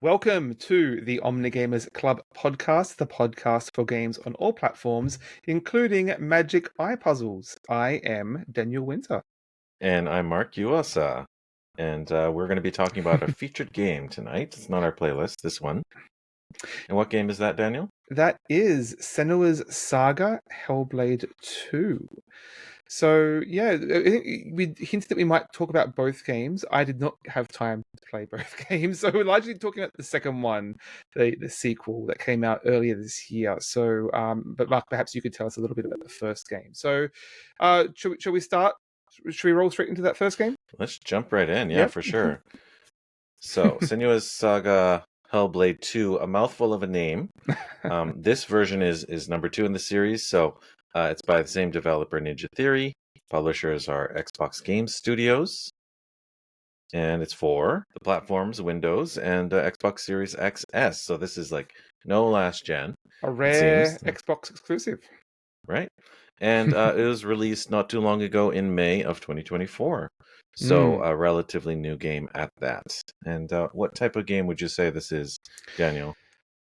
Welcome to the Omnigamers Club podcast, the podcast for games on all platforms, including Magic Eye Puzzles. I am Daniel Winter. And I'm Mark Uasa. And we're going to be talking about a featured game tonight. It's not our playlist, this one. And what game is that, Daniel? That is Senua's Saga Hellblade II. So, yeah, we hinted that we might talk about both games. I did not have time to play both games, so we're largely talking about the second one, the sequel that came out earlier this year. So, but Mark, perhaps you could tell us a little bit about the first game. So, shall we start? Should we roll straight into that first game? Let's jump right in. Yeah, Yep. for sure. So, Senua's Saga Hellblade 2, a mouthful of a name. This version is number 2 in the series, so it's by the same developer, Ninja Theory. Publishers are Xbox Game Studios. And it's for the platforms Windows and Xbox Series XS. So this is like no last gen. A rare Xbox exclusive. Right. And it was released not too long ago in May of 2024. So a relatively new game at that. And what type of game would you say this is, Daniel?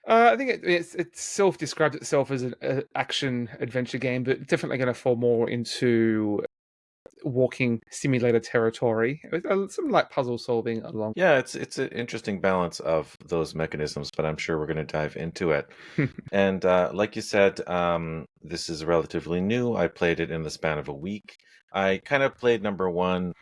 I think it self-describes itself as an action adventure game, but definitely going to fall more into walking simulator territory with some light puzzle solving along. Yeah, it's an interesting balance of those mechanisms, but I'm sure we're going to dive into it. And like you said, this is relatively new. I played it in the span of a week. I kind of played number one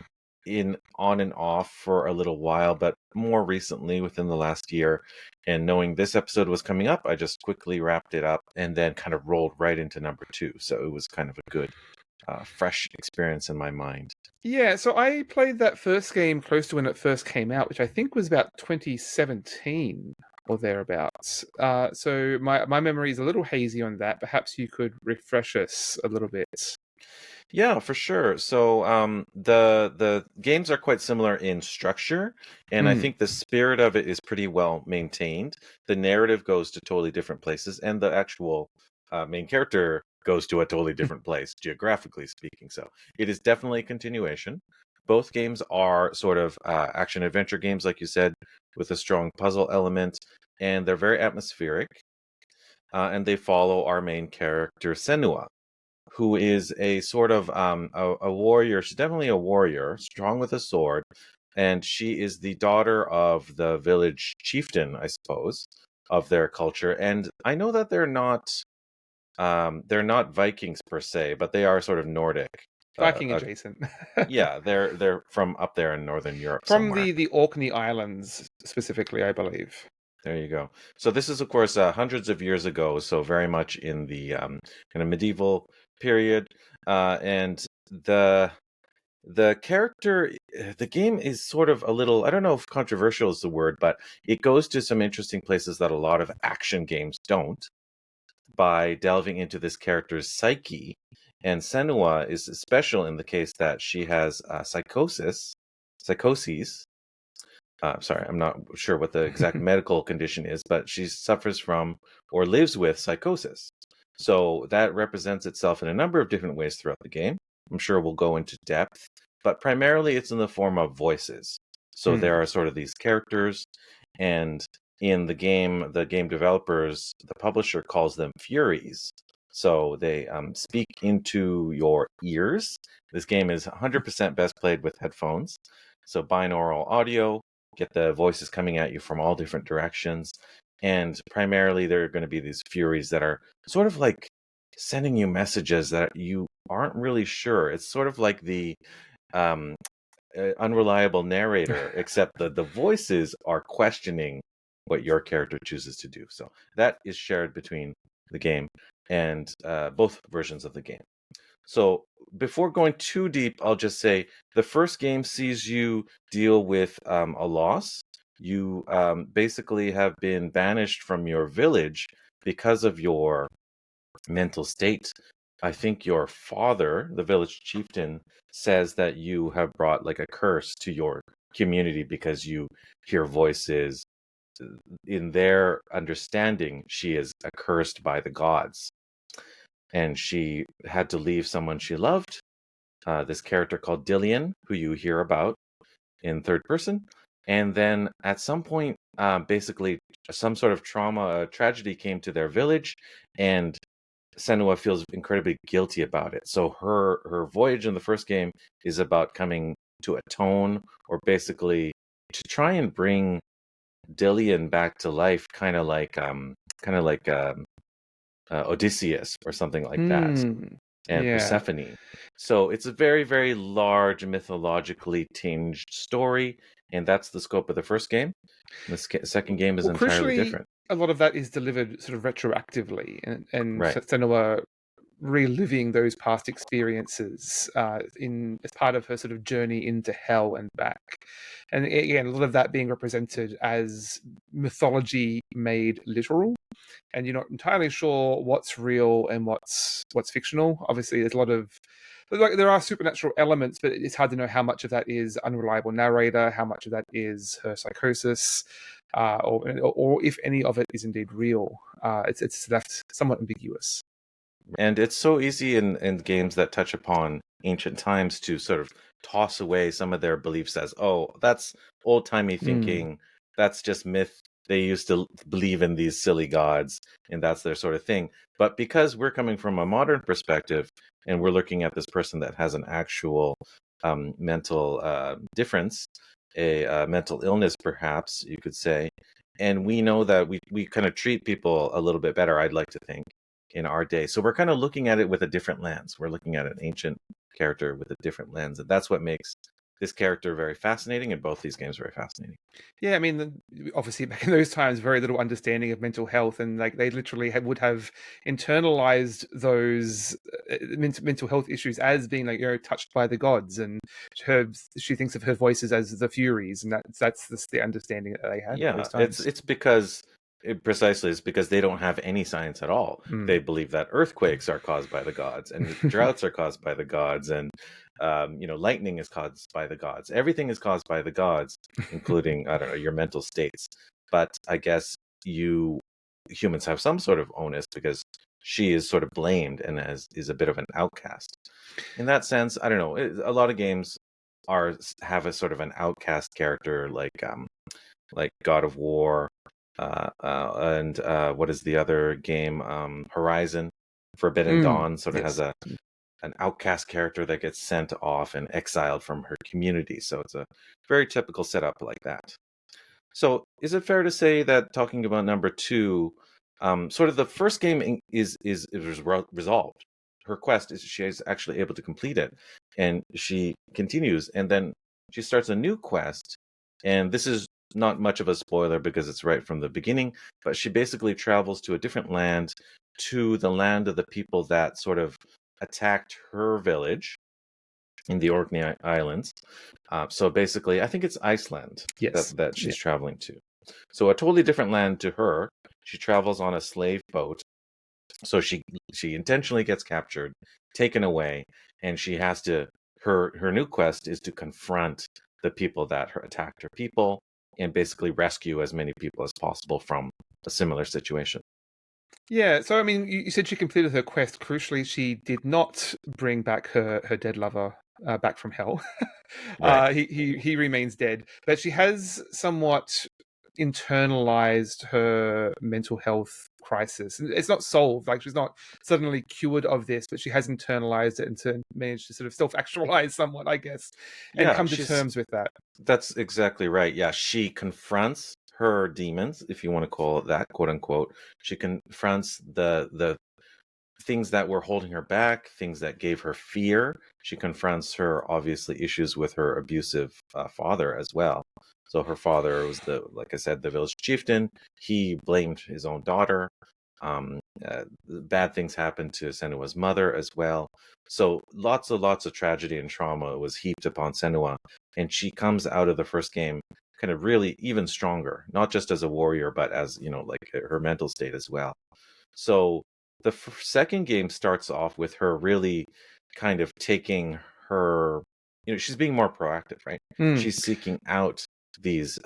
on and off for a little while, but more recently within the last year. And knowing this episode was coming up, I just quickly wrapped it up and then kind of rolled right into number two. So it was kind of a good, fresh experience in my mind. Yeah, so I played that first game close to when it first came out, which I think was about 2017 or thereabouts. So my memory is a little hazy on that. Perhaps you could refresh us a little bit. Yeah, for sure. So the games are quite similar in structure, and I think the spirit of it is pretty well maintained. The narrative goes to totally different places, and the actual main character goes to a totally different place, geographically speaking. So it is definitely a continuation. Both games are sort of action adventure games, like you said, with a strong puzzle element, and they're very atmospheric. And they follow our main character, Senua, who is a sort of a warrior. She's definitely a warrior, strong with a sword, and she is the daughter of the village chieftain, I suppose, of their culture. And I know that they're not Vikings per se, but they are sort of Nordic. Viking adjacent. Yeah, they're from up there in northern Europe From somewhere. the Orkney Islands specifically, I believe. There you go. So this is, of course, hundreds of years ago, so very much in the kind of medieval period, and the character, the game is sort of a little, I don't know if controversial is the word, but it goes to some interesting places that a lot of action games don't, by delving into this character's psyche. And Senua is special in the case that she has psychoses. Sorry, I'm not sure what the exact medical condition is, but she suffers from or lives with psychosis. So that represents itself in a number of different ways throughout the game. I'm sure we'll go into depth, but primarily it's in the form of voices. So there are sort of these characters, and in the game developers, the publisher calls them Furies. So they speak into your ears. This game is 100% best played with headphones. So binaural audio, get the voices coming at you from all different directions. And primarily, there are going to be these Furies that are sort of like sending you messages that you aren't really sure. It's sort of like the unreliable narrator, except the voices are questioning what your character chooses to do. So that is shared between the game and both versions of the game. So before going too deep, I'll just say the first game sees you deal with a loss. You basically have been banished from your village because of your mental state. I think your father, the village chieftain, says that you have brought like a curse to your community because you hear voices. In their understanding, she is accursed by the gods, and she had to leave someone she loved, this character called Dillian, who you hear about in third person, And then at some point, basically, some sort of trauma, tragedy came to their village, and Senua feels incredibly guilty about it. So her voyage in the first game is about coming to atone, or basically to try and bring Dillion back to life, kind of like Odysseus or something like that, Hmm. and Yeah. Persephone. So it's a very, very large mythologically tinged story, and that's the scope of the first game. The second game is Well, entirely crucially, different. a lot of that is delivered sort of retroactively, and Right. Senua reliving those past experiences in as part of her sort of journey into hell and back. And again, a lot of that being represented as mythology made literal, and you're not entirely sure what's real and what's fictional. Obviously, there's a lot of like there are supernatural elements, but it's hard to know how much of that is unreliable narrator, how much of that is her psychosis, or if any of it is indeed real. It's left somewhat ambiguous. And it's so easy in games that touch upon ancient times to sort of toss away some of their beliefs as, oh, that's old timey Mm. thinking. That's just myth. They used to believe in these silly gods, and that's their sort of thing. But because we're coming from a modern perspective, and we're looking at this person that has an actual mental difference, a mental illness, perhaps you could say, and we know that we kind of treat people a little bit better, I'd like to think, in our day. So we're kind of looking at it with a different lens. We're looking at an ancient character with a different lens, and that's what makes this character very fascinating, and both these games very fascinating. Yeah, I mean, obviously back in those times, very little understanding of mental health, and like they literally would have internalized those mental health issues as being like touched by the gods, and she thinks of her voices as the Furies, and that's the understanding that they had at Yeah, those times. it's because precisely it's because they don't have any science at all. Mm. They believe that earthquakes are caused by the gods, and droughts are caused by the gods, and lightning is caused by the gods. Everything is caused by the gods, including, I don't know, your mental states. But I guess you humans have some sort of onus because she is sort of blamed and is a bit of an outcast. In that sense, I don't know. A lot of games have a sort of an outcast character, like God of War, and what is the other game? Horizon Forbidden Mm. Dawn sort of has Yes. an outcast character that gets sent off and exiled from her community. So it's a very typical setup like that. So is it fair to say that, talking about number two, sort of the first game resolved? Her quest is, she is actually able to complete it, and she continues, and then she starts a new quest, and this is not much of a spoiler because it's right from the beginning, but she basically travels to a different land, to the land of the people that sort of attacked her village in the Orkney Islands. So basically, I think it's Iceland Yes. that Yeah. she's traveling to. So a totally different land to her. She travels on a slave boat. So she intentionally gets captured, taken away, and she has to, her new quest is to confront the people that attacked her people, and basically rescue as many people as possible from a similar situation. Yeah, so I mean, you said she completed her quest. Crucially, she did not bring back her dead lover back from hell. Right. He remains dead, but she has somewhat internalized her mental health crisis. It's not solved; like she's not suddenly cured of this, but she has internalized it and managed to sort of self-actualize somewhat, I guess, and Yeah, come to she's terms with that. That's exactly right. Yeah, she confronts her demons, if you want to call it that, quote unquote. She confronts the things that were holding her back, things that gave her fear. She confronts her, obviously, issues with her abusive father as well. So her father was, like I said, the village chieftain. He blamed his own daughter. Bad things happened to Senua's mother as well. So lots of tragedy and trauma was heaped upon Senua, and she comes out of the first game kind of really even stronger, not just as a warrior, but as, like her mental state as well. So the second game starts off with her really kind of taking her, she's being more proactive, right? Mm. She's seeking out these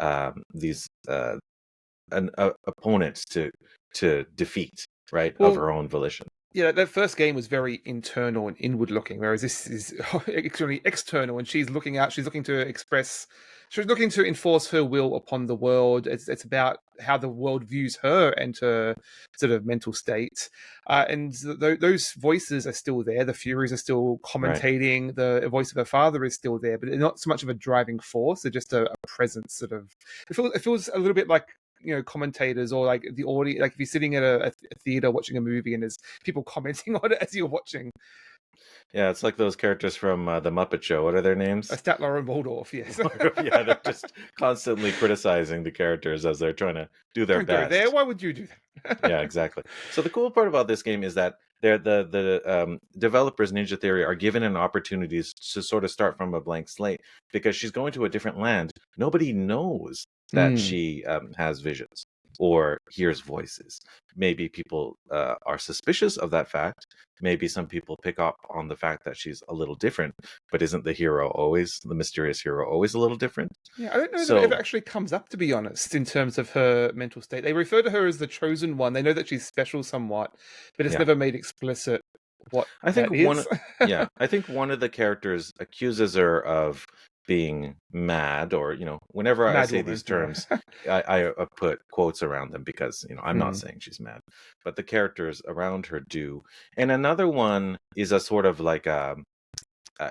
opponents to defeat, right, of Well, her own volition. Yeah, that first game was very internal and inward looking, whereas this is extremely external, and she's looking out. She's looking to express. She's looking to enforce her will upon the world. It's about how the world views her and her sort of mental state. And those voices are still there. The Furies are still Right. commentating. The voice of her father is still there, but they're not so much of a driving force. They're just a presence, sort of. It feels a little bit like commentators or like the audio, like if you're sitting at a theater watching a movie and there's people commenting on it as you're watching. Yeah, it's like those characters from the Muppet Show. What are their names? Statler and Waldorf, yes. Yeah, they're just constantly criticizing the characters as they're trying to do their Don't go there. best. Why would you do that? Yeah, exactly. So the cool part about this game is that the developers, Ninja Theory, are given an opportunity to sort of start from a blank slate because she's going to a different land. Nobody knows that Mm. she has visions or hears voices. Maybe people are suspicious of that fact. Maybe some people pick up on the fact that she's a little different, but isn't the mysterious hero always a little different? Yeah, I don't know that it ever So actually comes up, to be honest, in terms of her mental state. They refer to her as the chosen one. They know that she's special somewhat, but it's yeah. never made explicit what I think that is. I think one of the characters accuses her of being mad, or whenever I Mad say woman, these yeah. terms, I put quotes around them because I'm not Mm. saying she's mad, but the characters around her do. And another one is a sort of like I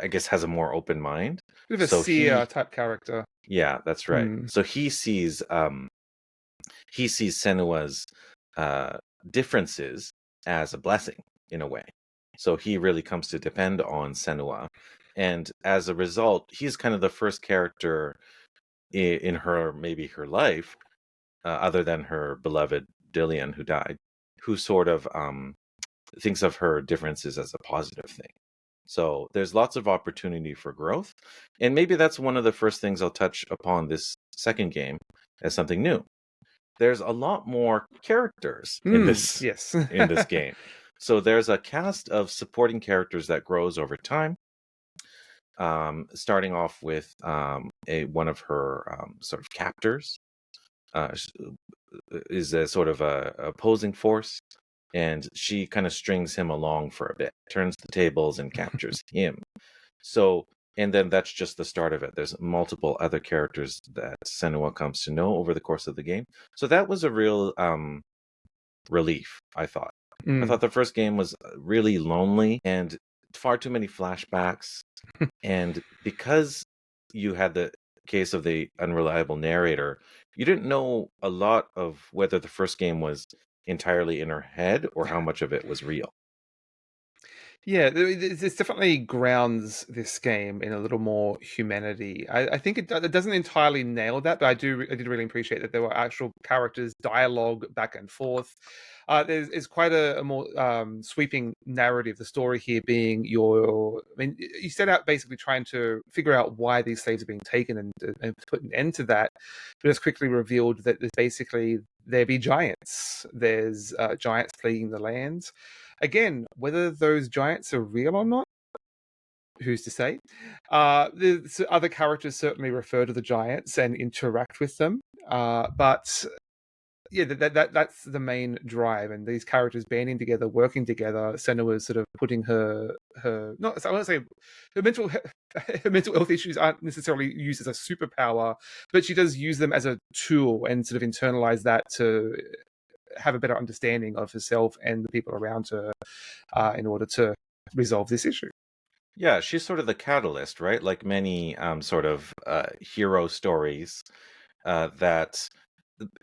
guess has a more open mind. Bit of a So seer type character. yeah, that's right. Mm. So he sees Senua's uh, differences as a blessing in a way. So he really comes to depend on Senua. And as a result, he's kind of the first character in her, maybe her life, other than her beloved Dillian, who died, who sort of thinks of her differences as a positive thing. So there's lots of opportunity for growth. And maybe that's one of the first things I'll touch upon this second game as something new. There's a lot more characters in this Yes. game. So there's a cast of supporting characters that grows over time. Starting off with one of her sort of captors is a sort of a opposing force, and she kind of strings him along for a bit, turns the tables, and captures him. So, and then that's just the start of it. There's multiple other characters that Senua comes to know over the course of the game. So that was a real relief, I thought. I Mm. thought the first game was really lonely and far too many flashbacks. And because you had the case of the unreliable narrator, you didn't know a lot of whether the first game was entirely in her head or how much of it was real. Yeah, this definitely grounds this game in a little more humanity. I think it doesn't entirely nail that, but I did really appreciate that there were actual characters, dialogue back and forth. There's quite a more sweeping narrative. The story here being you set out basically trying to figure out why these slaves are being taken and put an end to that, but it's quickly revealed that there be giants. There's giants plaguing the land. Again, whether those giants are real or not, who's to say? The other characters certainly refer to the giants and interact with them, but yeah, that's the main drive, and these characters banding together, working together. Senna was sort of putting her not I want to say her mental her mental health issues aren't necessarily used as a superpower, but she does use them as a tool and sort of internalize that to have a better understanding of herself and the people around her in order to resolve this issue. Yeah, she's sort of the catalyst, right? Like many sort of hero stories, that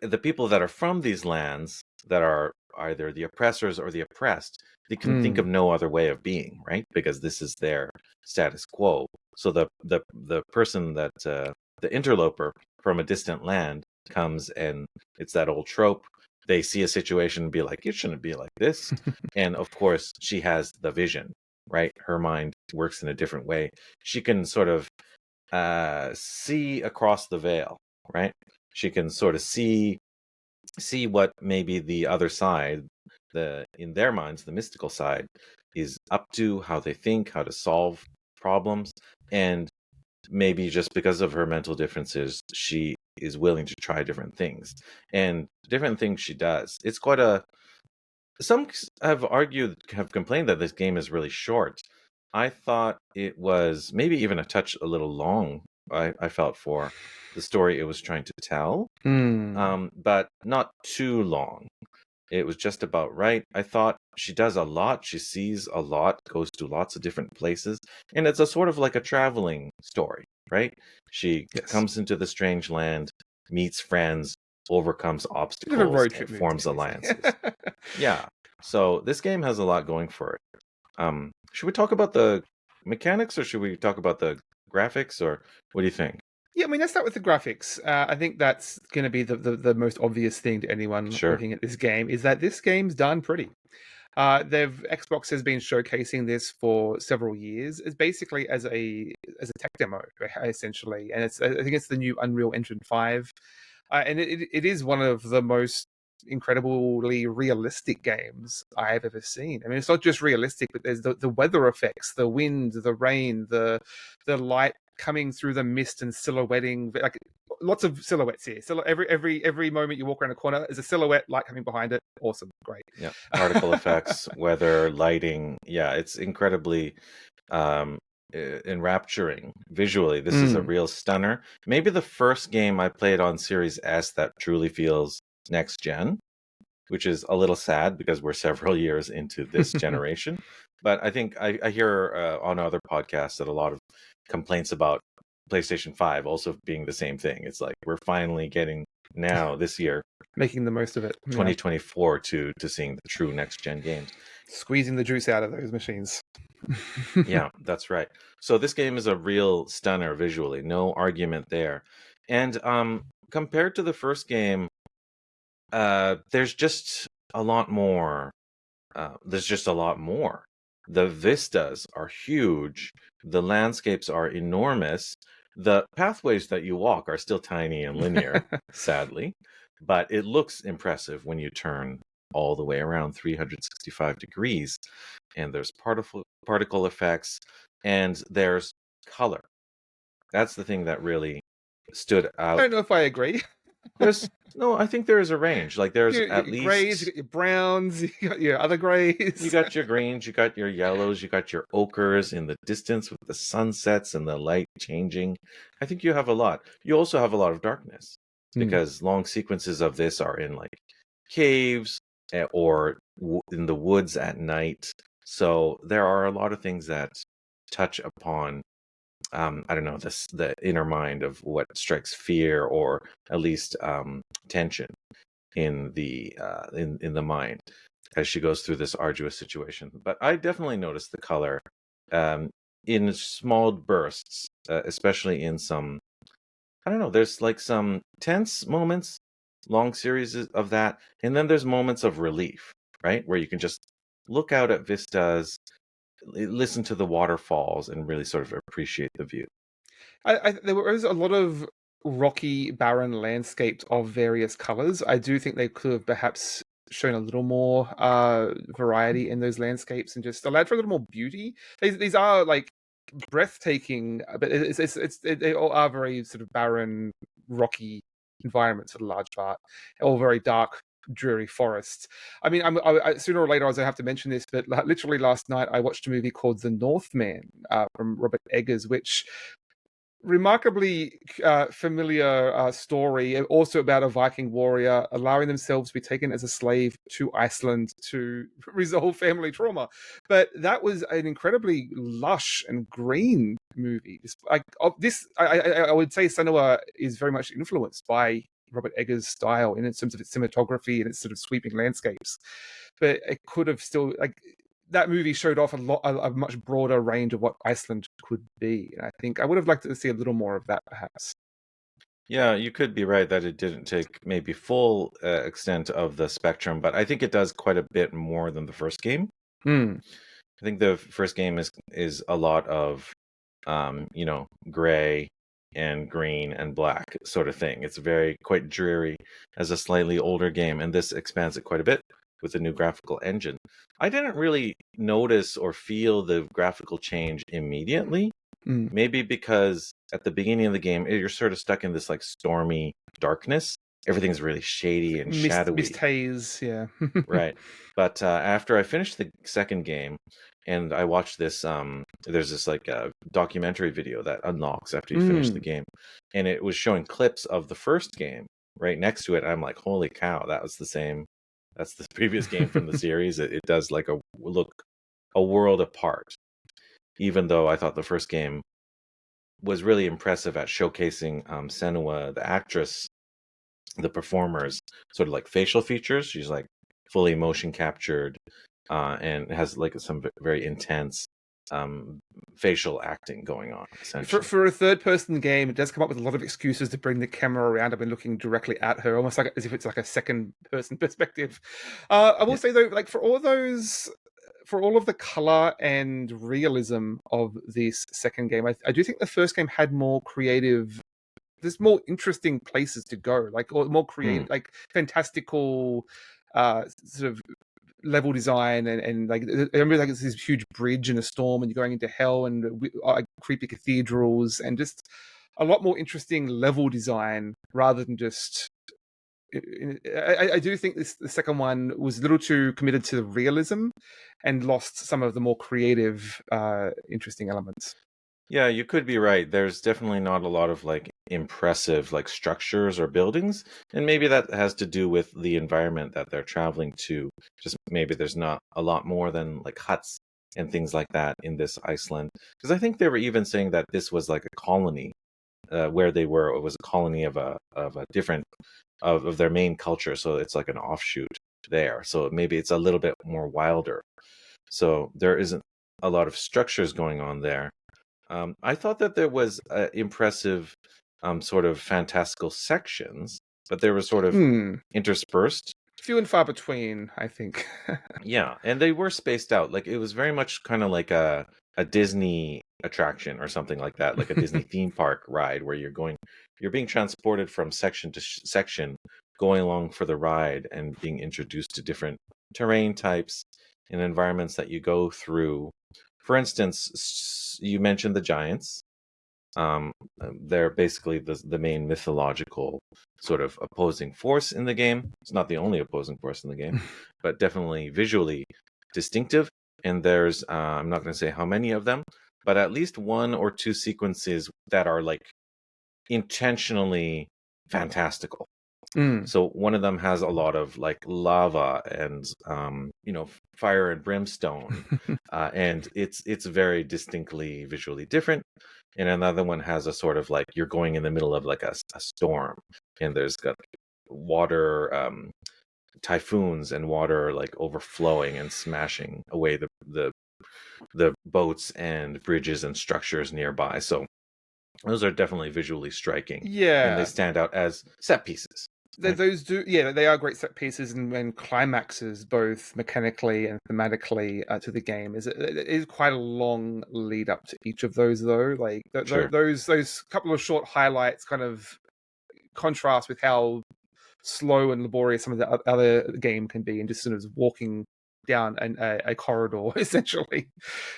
the people that are from these lands that are either the oppressors or the oppressed, they can think of Mm. no other way of being, right? Because this is their status quo. So the person that the interloper from a distant land comes, and it's that old trope. They see a situation and be like, it shouldn't be like this. And of course, she has the vision, right? Her mind works in a different way. She can sort of see across the veil, right? She can sort of see what maybe the other side, in their minds, the mystical side, is up to, how they think, how to solve problems, and maybe just because of her mental differences, she is willing to try different things, and different things she does. It's quite a Some have complained that this game is really short. I thought it was maybe even a touch a little long. I felt for the story it was trying to tell, but not too long. It was just about right. I thought she does a lot. She sees a lot, goes to lots of different places, and it's a sort of like a traveling story, right? She Yes. comes into the strange land, meets friends, overcomes Bit of a obstacles, road and trip movie, forms basically. alliances. Yeah. So this game has a lot going for it. Should we talk about the mechanics, or should we talk about the graphics, or what do you think? Yeah, I mean, let's start with the graphics. I think that's going to be the most obvious thing to anyone Sure. looking at this game is that this game's done pretty. Xbox has been showcasing this for several years. It's basically as a tech demo, essentially, and I think it's the new Unreal Engine 5, and it is one of the most incredibly realistic games I have ever seen. I mean, it's not just realistic, but there's the weather effects, the wind, the rain, the light coming through the mist and silhouetting, like lots of silhouettes here. So every moment you walk around a corner, there's a silhouette light coming behind it. Awesome, great. Yeah. Particle effects, weather, lighting. Yeah, it's incredibly um enrapturing visually. This is a Mm. real stunner. Maybe the first game I played on Series S that truly feels next gen, which is a little sad because we're several years into this generation. But I think I hear on other podcasts that a lot of complaints about PlayStation 5 also being the same thing. It's like we're finally getting now this year, Making the most of it. Yeah. 2024, to seeing the true next gen games. Squeezing the juice out of those machines. Yeah, that's right. So this game is a real stunner visually, no argument there. And compared to the first game, there's just a lot more. There's just a lot more. The vistas are huge. The landscapes are enormous. The pathways that you walk are still tiny and linear, sadly, but it looks impressive when you turn all the way around 365 degrees. And there's particle effects, and there's color. That's the thing that really stood I out. don't know if I agree. There's no, I think there is a range. Like there's You got at your grays, you least got your browns, you got your other you grays. got your greens, you got your yellows, you got your ochres in the distance with the sunsets and the light changing. I think you have a lot. You also have a lot of darkness Hmm. because long sequences of this are in like caves or in the woods at night. So there are a lot of things that touch upon I don't know, the inner mind of what strikes fear or at least tension in the mind as she goes through this arduous situation. But I definitely noticed the color um, in small bursts, especially in some, I don't know, there's like some tense moments, long series of that, and then there's moments of relief, right, where you can just look out at vistas, listen to the waterfalls, and really sort of appreciate the view. There was a lot of rocky, barren landscapes of various colors. I do think they could have perhaps shown a little more variety in those landscapes and just allowed for a little more beauty. These are like breathtaking, but they all are very sort of barren, rocky environments for the large part, all very dark, dreary forests. I mean, sooner or later I was going to have to mention this, but literally last night I watched a movie called The Northman from Robert Eggers, which remarkably familiar story, also about a Viking warrior allowing themselves to be taken as a slave to Iceland to resolve family trauma. But that was an incredibly lush and green movie. Like I would say, Senua is very much influenced by Robert Eggers' style in terms of its cinematography and its sort of sweeping landscapes. But it could have still like that movie showed off a much broader range of what Iceland could be. And I think I would have liked to see a little more of that, perhaps. Yeah, you could be right that it didn't take maybe full extent of the spectrum, but I think it does quite a bit more than the first game. Hmm. I think the first game is a lot of gray and green and black sort of thing. It's very quite dreary as a slightly older game, and this expands it quite a bit with a new graphical engine. I didn't really notice or feel the graphical change immediately. Hmm. Maybe because at the beginning of the game, you're sort of stuck in this like stormy darkness. everything's really shady and Miss shadowy. Taze, yeah. Right. But after I finished the second game, and I watched this, there's this like documentary video that unlocks after you finish the Mm. game, and it was showing clips of the first game right next to it. I'm like, holy cow, that was the same. That's the previous game from the series. It does like look a world apart, even though I thought the first game was really impressive at showcasing Senua, the actress, the performers, sort of like facial features. She's like fully motion captured, and has like some very intense um, facial acting going on, essentially. For a third person game, it does come up with a lot of excuses to bring the camera around and looking directly at her, almost like as if it's like a second person perspective. I will Yeah. say though, like for all of the color and realism of this second game, I do think the first game had more creative. There's more interesting places to go, like or more Hmm. creative, like fantastical, sort of level design and like I remember like it's this huge bridge in a storm and you're going into hell and creepy cathedrals and just a lot more interesting level design rather than just I do think the second one was a little too committed to the realism and lost some of the more creative interesting elements. Yeah, you could be right. There's definitely not a lot of like impressive like structures or buildings, and maybe that has to do with the environment that they're traveling to. Just maybe there's not a lot more than like huts and things like that in this Iceland. Because I think they were even saying that this was like a colony, where they were. It was a colony of a different of their main culture, so it's like an offshoot there. So maybe it's a little bit more wilder. So there isn't a lot of structures going on there. I thought that there was impressive, sort of fantastical sections, but they were sort of Hmm. interspersed. Few and far between, I think. Yeah, and they were spaced out. Like it was very much kind of like a Disney attraction or something like that, like a Disney theme park ride where you're being transported from section to section, going along for the ride and being introduced to different terrain types and environments that you go through. For instance, you mentioned the giants. They're basically the main mythological sort of opposing force in the game. It's not the only opposing force in the game, but definitely visually distinctive. And there's I'm not going to say how many of them, but at least one or two sequences that are like intentionally fantastical. Mm. So one of them has a lot of like lava and fire and brimstone, and it's very distinctly visually different. And another one has a sort of like you're going in the middle of like a storm, and there's got water, typhoons and water like overflowing and smashing away the boats and bridges and structures nearby. So those are definitely visually striking, and they Yeah. stand out as set pieces. Right? Those do, yeah, they are great set pieces and climaxes both mechanically and thematically to the game. It is quite a long lead up to each of those though. Like Sure. those couple of short highlights kind of contrast with how slow and laborious some of the other game can be, and just sort of walking down a corridor essentially.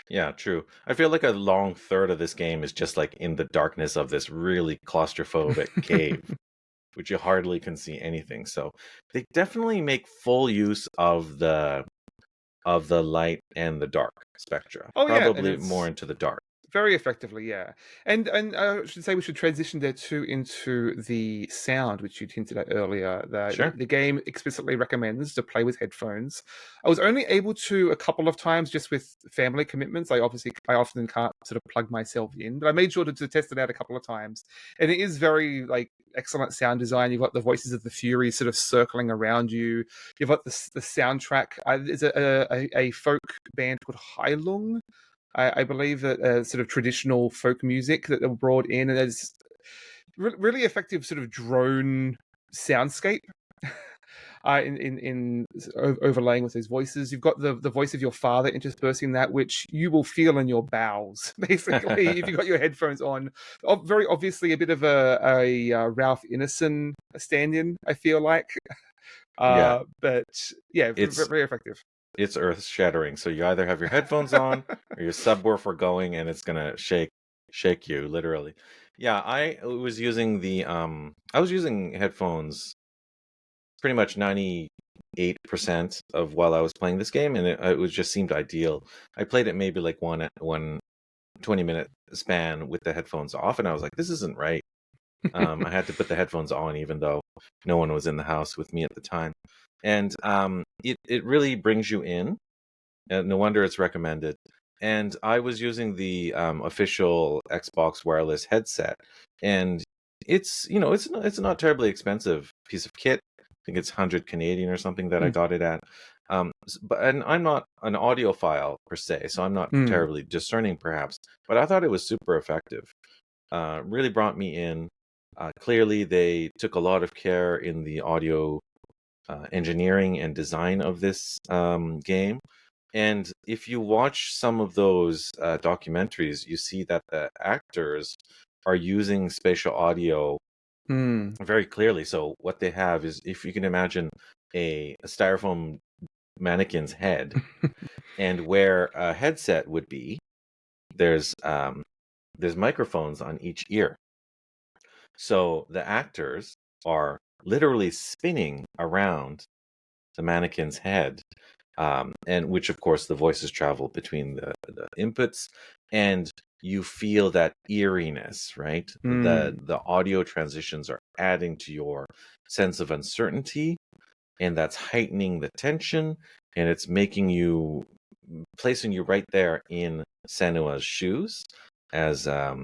Yeah, true. I feel like a long third of this game is just like in the darkness of this really claustrophobic cave, which you hardly can see anything. So they definitely make full use of the light and the dark spectra. Oh yeah, and Probably more it's into the dark. very effectively, yeah. And I should say we should transition there too into the sound, which you hinted at earlier. Sure. The game explicitly recommends to play with headphones. I was only able to a couple of times just with family commitments. I often can't sort of plug myself in, but I made sure to test it out a couple of times. And it is very like excellent sound design. You've got the voices of the Furies sort of circling around you. You've got the soundtrack. There's a folk band called Heilung. I believe that sort of traditional folk music that they were brought in, and there's really effective sort of drone soundscape in overlaying with those voices. You've got the voice of your father interspersing that, which you will feel in your bowels, basically, if you've got your headphones on. Very obviously a bit of a Ralph Ineson stand-in, I feel like. Yeah, But yeah, it's very effective. it's earth shattering. So you either have your headphones on or your subwoofer going, and it's gonna shake you literally. Yeah, I was using headphones pretty much 98% of while I was playing this game, and it was just seemed ideal. I played it maybe like one 20-minute span with the headphones off, and I was like, this isn't right. I had to put the headphones on even though no one was in the house with me at the time. And it really brings you in, and no wonder it's recommended. And I was using the official Xbox wireless headset, and it's not terribly expensive piece of kit. I think it's 100 Canadian or something that I got it at. And I'm not an audiophile per se, so I'm not terribly discerning perhaps, but I thought it was super effective. Really brought me in. Clearly, they took a lot of care in the audio engineering and design of this game. And if you watch some of those documentaries, you see that the actors are using spatial audio very clearly. So what they have is, if you can imagine a styrofoam mannequin's head, and where a headset would be, there's microphones on each ear. So the actors are literally spinning around the mannequin's head, and which of course the voices travel between the inputs, and you feel that eeriness, right? The audio transitions are adding to your sense of uncertainty, and that's heightening the tension, and it's placing you right there in Senua's shoes as a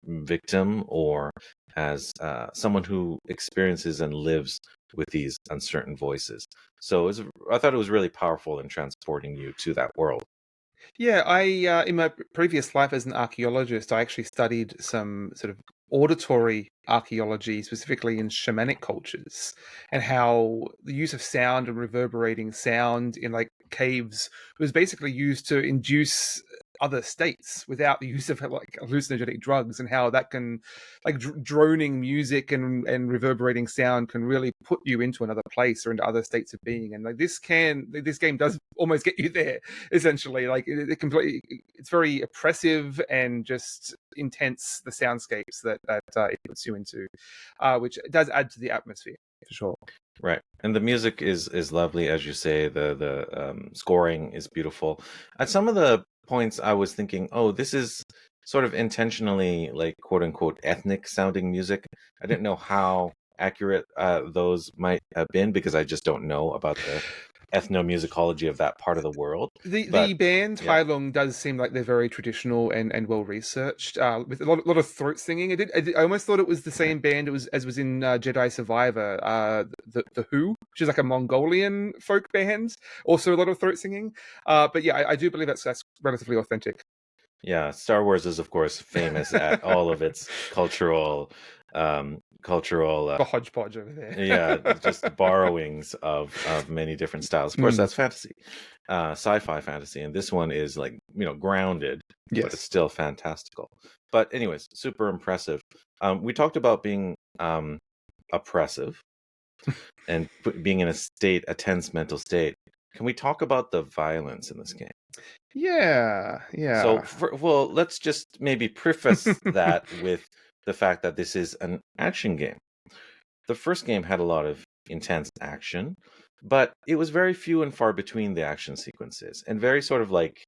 victim, or as someone who experiences and lives with these uncertain voices. So I thought it was really powerful in transporting you to that world. Yeah, I in my previous life as an archaeologist, I actually studied some sort of auditory archaeology, specifically in shamanic cultures, and how the use of sound and reverberating sound in like caves was basically used to induce other states without the use of like hallucinogenic drugs, and how that can like droning music and reverberating sound can really put you into another place or into other states of being. And like this game does almost get you there, essentially. Like it completely, it's very oppressive and just intense, the soundscapes that it puts you into, which does add to the atmosphere for sure. Right, and the music is lovely, as you say. The scoring is beautiful. At some of the points, I was thinking, oh, this is sort of intentionally like quote unquote ethnic sounding music. I didn't know how accurate those might have been, because I just don't know about the ethnomusicology of that part of the world. But The band yeah, Hailung does seem like they're very traditional and well researched, with a lot of throat singing. I almost thought it was the same band as was in Jedi Survivor, the Who, which is like a Mongolian folk band, also a lot of throat singing. But yeah, I do believe that's relatively authentic. yeah, Star Wars is of course famous at all of its cultural The hodgepodge over there. yeah, just borrowings of many different styles. Of course, that's fantasy, sci-fi fantasy, and this one is like, grounded, but it's Yes. still fantastical. But anyways, super impressive. We talked about being oppressive and being in a tense mental state. Can we talk about the violence in this game? Yeah, So, yeah. well, let's just maybe preface that with the fact that this is an action game. The first game had a lot of intense action, but it was very few and far between the action sequences, and very sort of like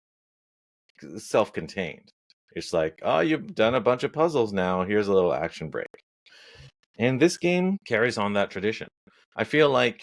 self-contained. It's like, oh, you've done a bunch of puzzles now, here's a little action break. And this game carries on that tradition. I feel like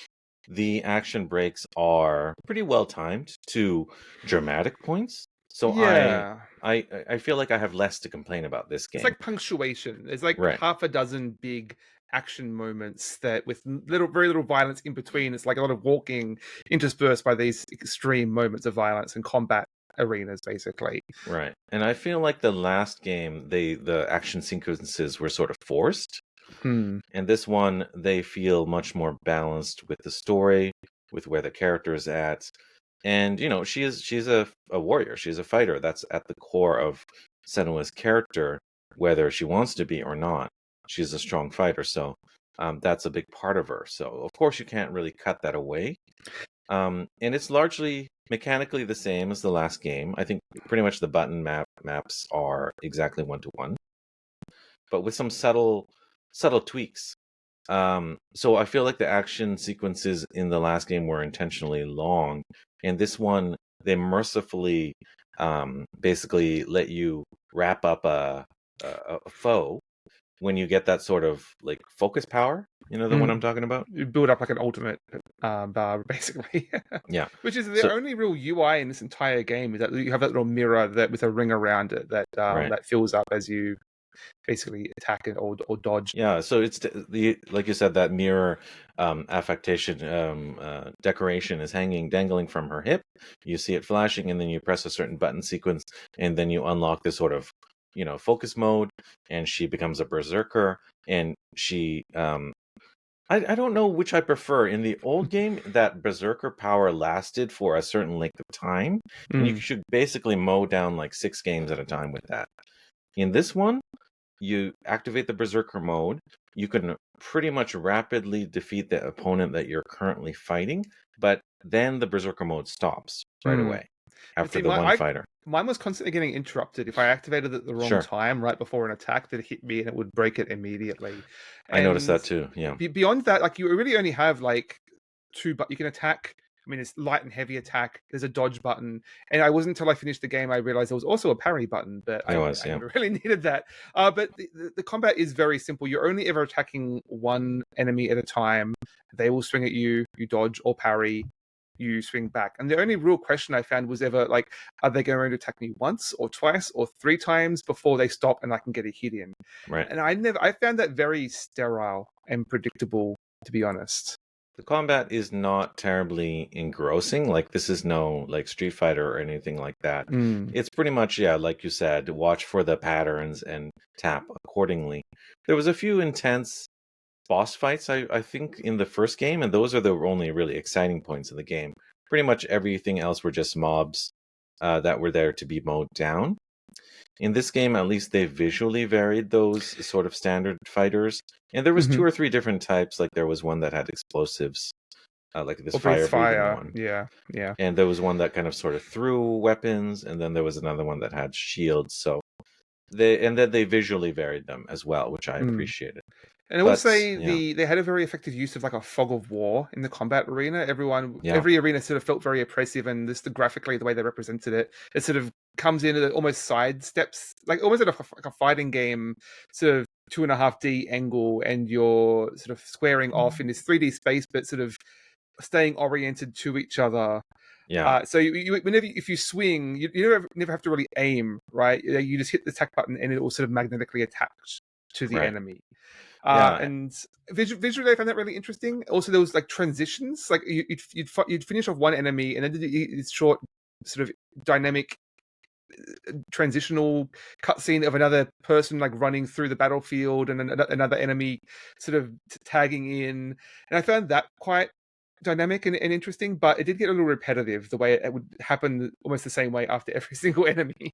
the action breaks are pretty well timed to dramatic points. So Yeah. I feel like I have less to complain about this It's game. like punctuation. There's like Right. half a dozen big action moments that with very little violence in between. It's like a lot of walking interspersed by these extreme moments of violence and combat arenas, basically. Right. And I feel like the last game, the action sequences were sort of forced. Hmm. And this one, they feel much more balanced with the story, with where the character is at. And, she's a warrior. She's a fighter. That's at the core of Senua's character, whether she wants to be or not. She's a strong fighter. So that's a big part of her. So, of course, you can't really cut that away. And it's largely mechanically the same as the last game. I think pretty much the button maps are exactly one to one, but with some subtle tweaks. So I feel like the action sequences in the last game were intentionally long, and this one they mercifully basically let you wrap up a foe when you get that sort of like focus power. You know the one I'm Mm. talking about? You build up like an ultimate bar, basically. Yeah. Which is the So only real UI in this entire game, is that you have that little mirror that with a ring around it that right. that fills up as you basically attack it or dodge. Yeah, so it's the like you said that mirror affectation decoration is hanging dangling from her hip. You see it flashing, and then you press a certain button sequence, and then you unlock this sort of focus mode, and she becomes a berserker, and she I don't know which I prefer. In the old game, that berserker power lasted for a certain length of time, and you Mm. should basically mow down like 6 games at a time with that. In this one, you activate the berserker mode, you can pretty much rapidly defeat the opponent that you're currently fighting, but then the berserker mode stops right Mm. away And after see, the one fighter. mine was constantly getting interrupted. If I activated it at the wrong Sure, time, right before an attack, that hit me and it would break it immediately. I noticed And that too. Yeah, beyond that, like you really only have like two, but you can attack. I mean, it's light and heavy attack. There's a dodge button, and I wasn't until I finished the game I realized there was also a parry button, but it was. I Yeah, never really needed that. But the combat is very simple. You're only ever attacking one enemy at a time. They will swing at you. You dodge or parry. You swing back. And the only real question I found was ever like, are they going to attack me once or twice or 3 times before they stop and I can get a hit in? right. And I found that very sterile and predictable, to be honest. The combat is not terribly engrossing. Like this is no like Street Fighter or anything like that. Mm. It's pretty much, yeah, like you said, watch for the patterns and tap accordingly. There was a few intense boss fights, I think, in the first game, and those are the only really exciting points in the game. Pretty much everything else were just mobs that were there to be mowed down. In this game, at least they visually varied those sort of standard fighters, and there was Mm-hmm. 2 or 3 different types. Like there was one that had explosives, like this Or breathe fire-breathing fire. one, Yeah, yeah. and there was one that kind of sort of threw weapons, and then there was another one that had shields. So then they visually varied them as well, which I Mm. appreciated. And I will But say yeah, they had a very effective use of like a fog of war in the combat arena. yeah, Every arena sort of felt very oppressive, and this the graphically the way they represented it, it sort of comes in at almost side steps, like almost like a fighting game, sort of 2.5D angle, and you're sort of squaring off in this 3D space, but sort of staying oriented to each other. yeah, So whenever if you swing, you never have to really aim, right? You just hit the attack button, and it will sort of magnetically attach to the right, enemy. yeah, And visually, I found that really interesting. Also, there was like transitions. Like you'd finish off one enemy, and then this short, sort of dynamic transitional cutscene of another person like running through the battlefield, and another enemy sort of tagging in. And I found that quite dynamic and interesting. But it did get a little repetitive the way it would happen almost the same way after every single enemy.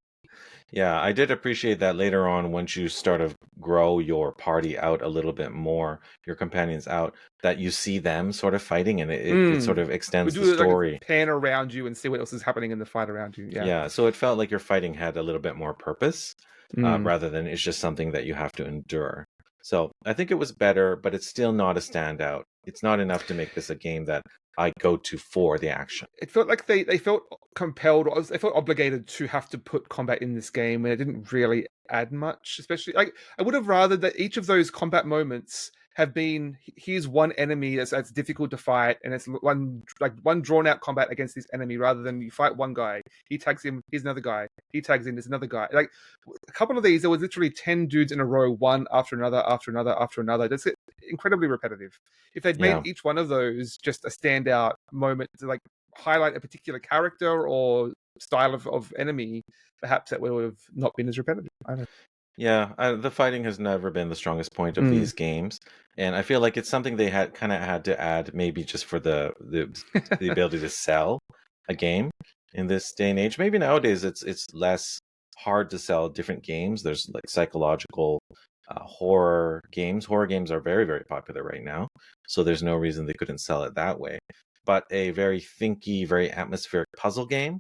yeah. I did appreciate that later on, once you start to grow your party out a little bit more, your companions out, that you see them sort of fighting, and it sort Mm. of We extends the do like a story. pan around you and see what else is happening in the fight around you. Yeah. Yeah, so it felt like your fighting had a little bit more purpose, Mm. rather than it's just something that you have to endure. So I think it was better, but it's still not a standout. It's not enough to make this a game that I go to for the action. It felt like they felt compelled, or they felt obligated to have to put combat in this game, and it didn't really add much. Especially, like I would have rather that each of those combat moments have been here's one enemy that's difficult to fight, and it's one drawn out combat against this enemy, rather than you fight one guy, he tags him, here's another guy, he tags in, there's another guy. Like a couple of these, there was literally 10 dudes in a row, one after another, after another, after another. That's incredibly repetitive. If they'd made Yeah. each one of those just a standout moment to like highlight a particular character or style of enemy, perhaps that would have not been as repetitive. I don't know. Yeah, the fighting has never been the strongest point of Mm. these games, and I feel like it's something they had to add, maybe just for the ability to sell a game in this day and age. Maybe nowadays it's less hard to sell different games. There's like psychological horror games. Horror games are very, very popular right now, so there's no reason they couldn't sell it that way. But a very thinky, very atmospheric puzzle game,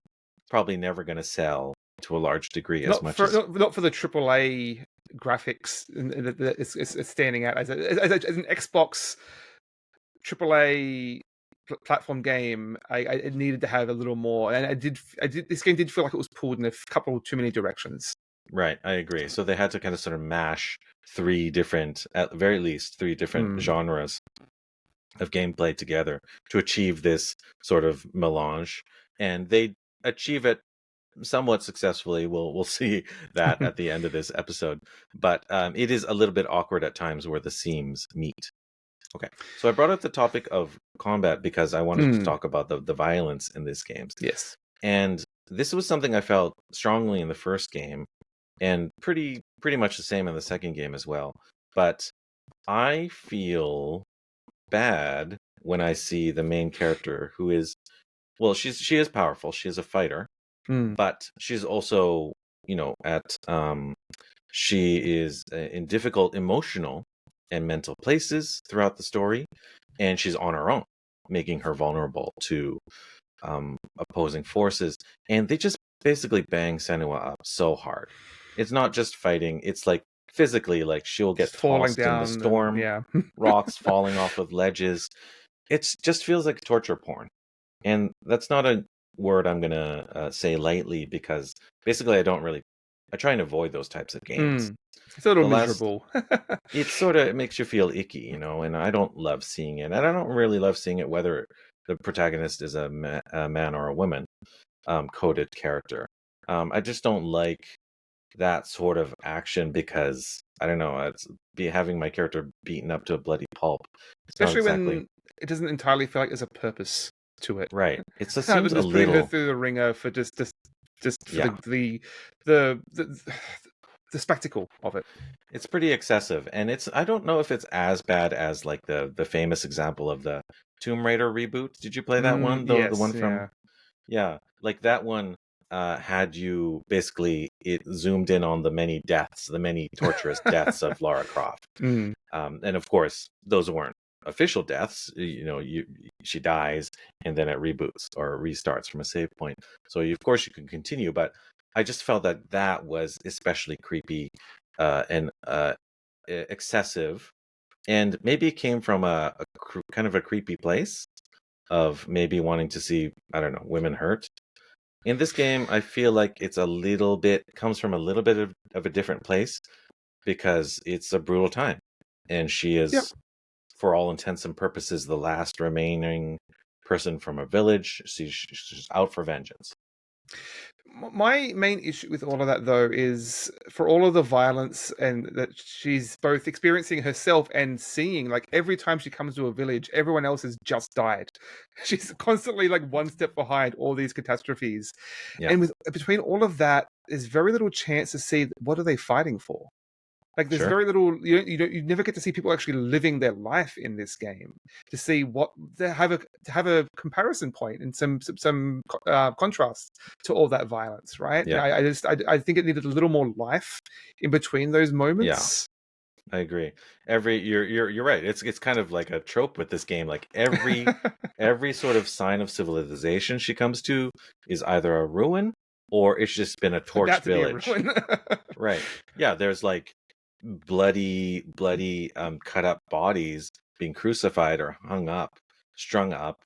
probably never going to sell to a large degree as Not much for as not for the AAA graphics it's standing out as as an Xbox AAA platform game. It needed to have a little more, and I did. This game did feel like it was pulled in a couple too many directions. Right, I agree. So they had to kind of sort of mash three different, at the very least, three different genres of gameplay together to achieve this sort of melange, and they achieve it somewhat successfully. We'll see that at the end of this episode, but it is a little bit awkward at times where the seams meet. Okay, so I brought up the topic of combat because I wanted to talk about the violence in these games. Yes, and this was something I felt strongly in the first game, and pretty much the same in the second game as well. But I feel bad when I see the main character who is, well, she is powerful. She is a fighter, but she's also, she is in difficult emotional and mental places throughout the story, and she's on her own, making her vulnerable to opposing forces. And they just basically bang Senua up so hard. It's not just fighting, it's like physically, like she'll get just falling tossed in the down, storm, yeah. rocks falling off of ledges. It just feels like torture porn. And that's not a word I'm going to say lightly, because basically I try and avoid those types of games. It's a little miserable. It makes you feel icky, and I don't love seeing it. And I don't really love seeing it whether the protagonist is a man or a woman coded character. I just don't like that sort of action, because I don't know, having my character beaten up to a bloody pulp. Especially when it doesn't entirely feel like there's a purpose to it. Right. It just Kind seems of a just putting her little through the ringer for just for Yeah. the spectacle of it. It's pretty excessive, and I don't know if it's as bad as like the famous example of the Tomb Raider reboot. Did you play that one? The Yes, one from yeah. Yeah, like that one had you basically, it zoomed in on the many torturous deaths of Lara Croft. And of course, those weren't official deaths. She dies and then it reboots or restarts from a save point. So of course you can continue, but I just felt that was especially creepy and excessive, and maybe it came from a kind of a creepy place of maybe wanting to see, I don't know, women hurt. In this game, I feel like comes from a little bit of a different place, because it's a brutal time, and she is, for all intents and purposes, the last remaining person from a village. She's out for vengeance. My main issue with all of that, though, is for all of the violence and that she's both experiencing herself and seeing, like every time she comes to a village, everyone else has just died. She's constantly like one step behind all these catastrophes. Yeah. And between all of that, there's very little chance to see what are they fighting for. Like there's very little. You never get to see people actually living their life in this game to see what to have a comparison point and some contrast to all that violence, right? Yeah. I think it needed a little more life in between those moments. I agree. You're right. It's kind of like a trope with this game. Like every sort of sign of civilization she comes to is either a ruin or it's just been a torched village. Right. Yeah, there's like bloody cut up bodies being crucified or strung up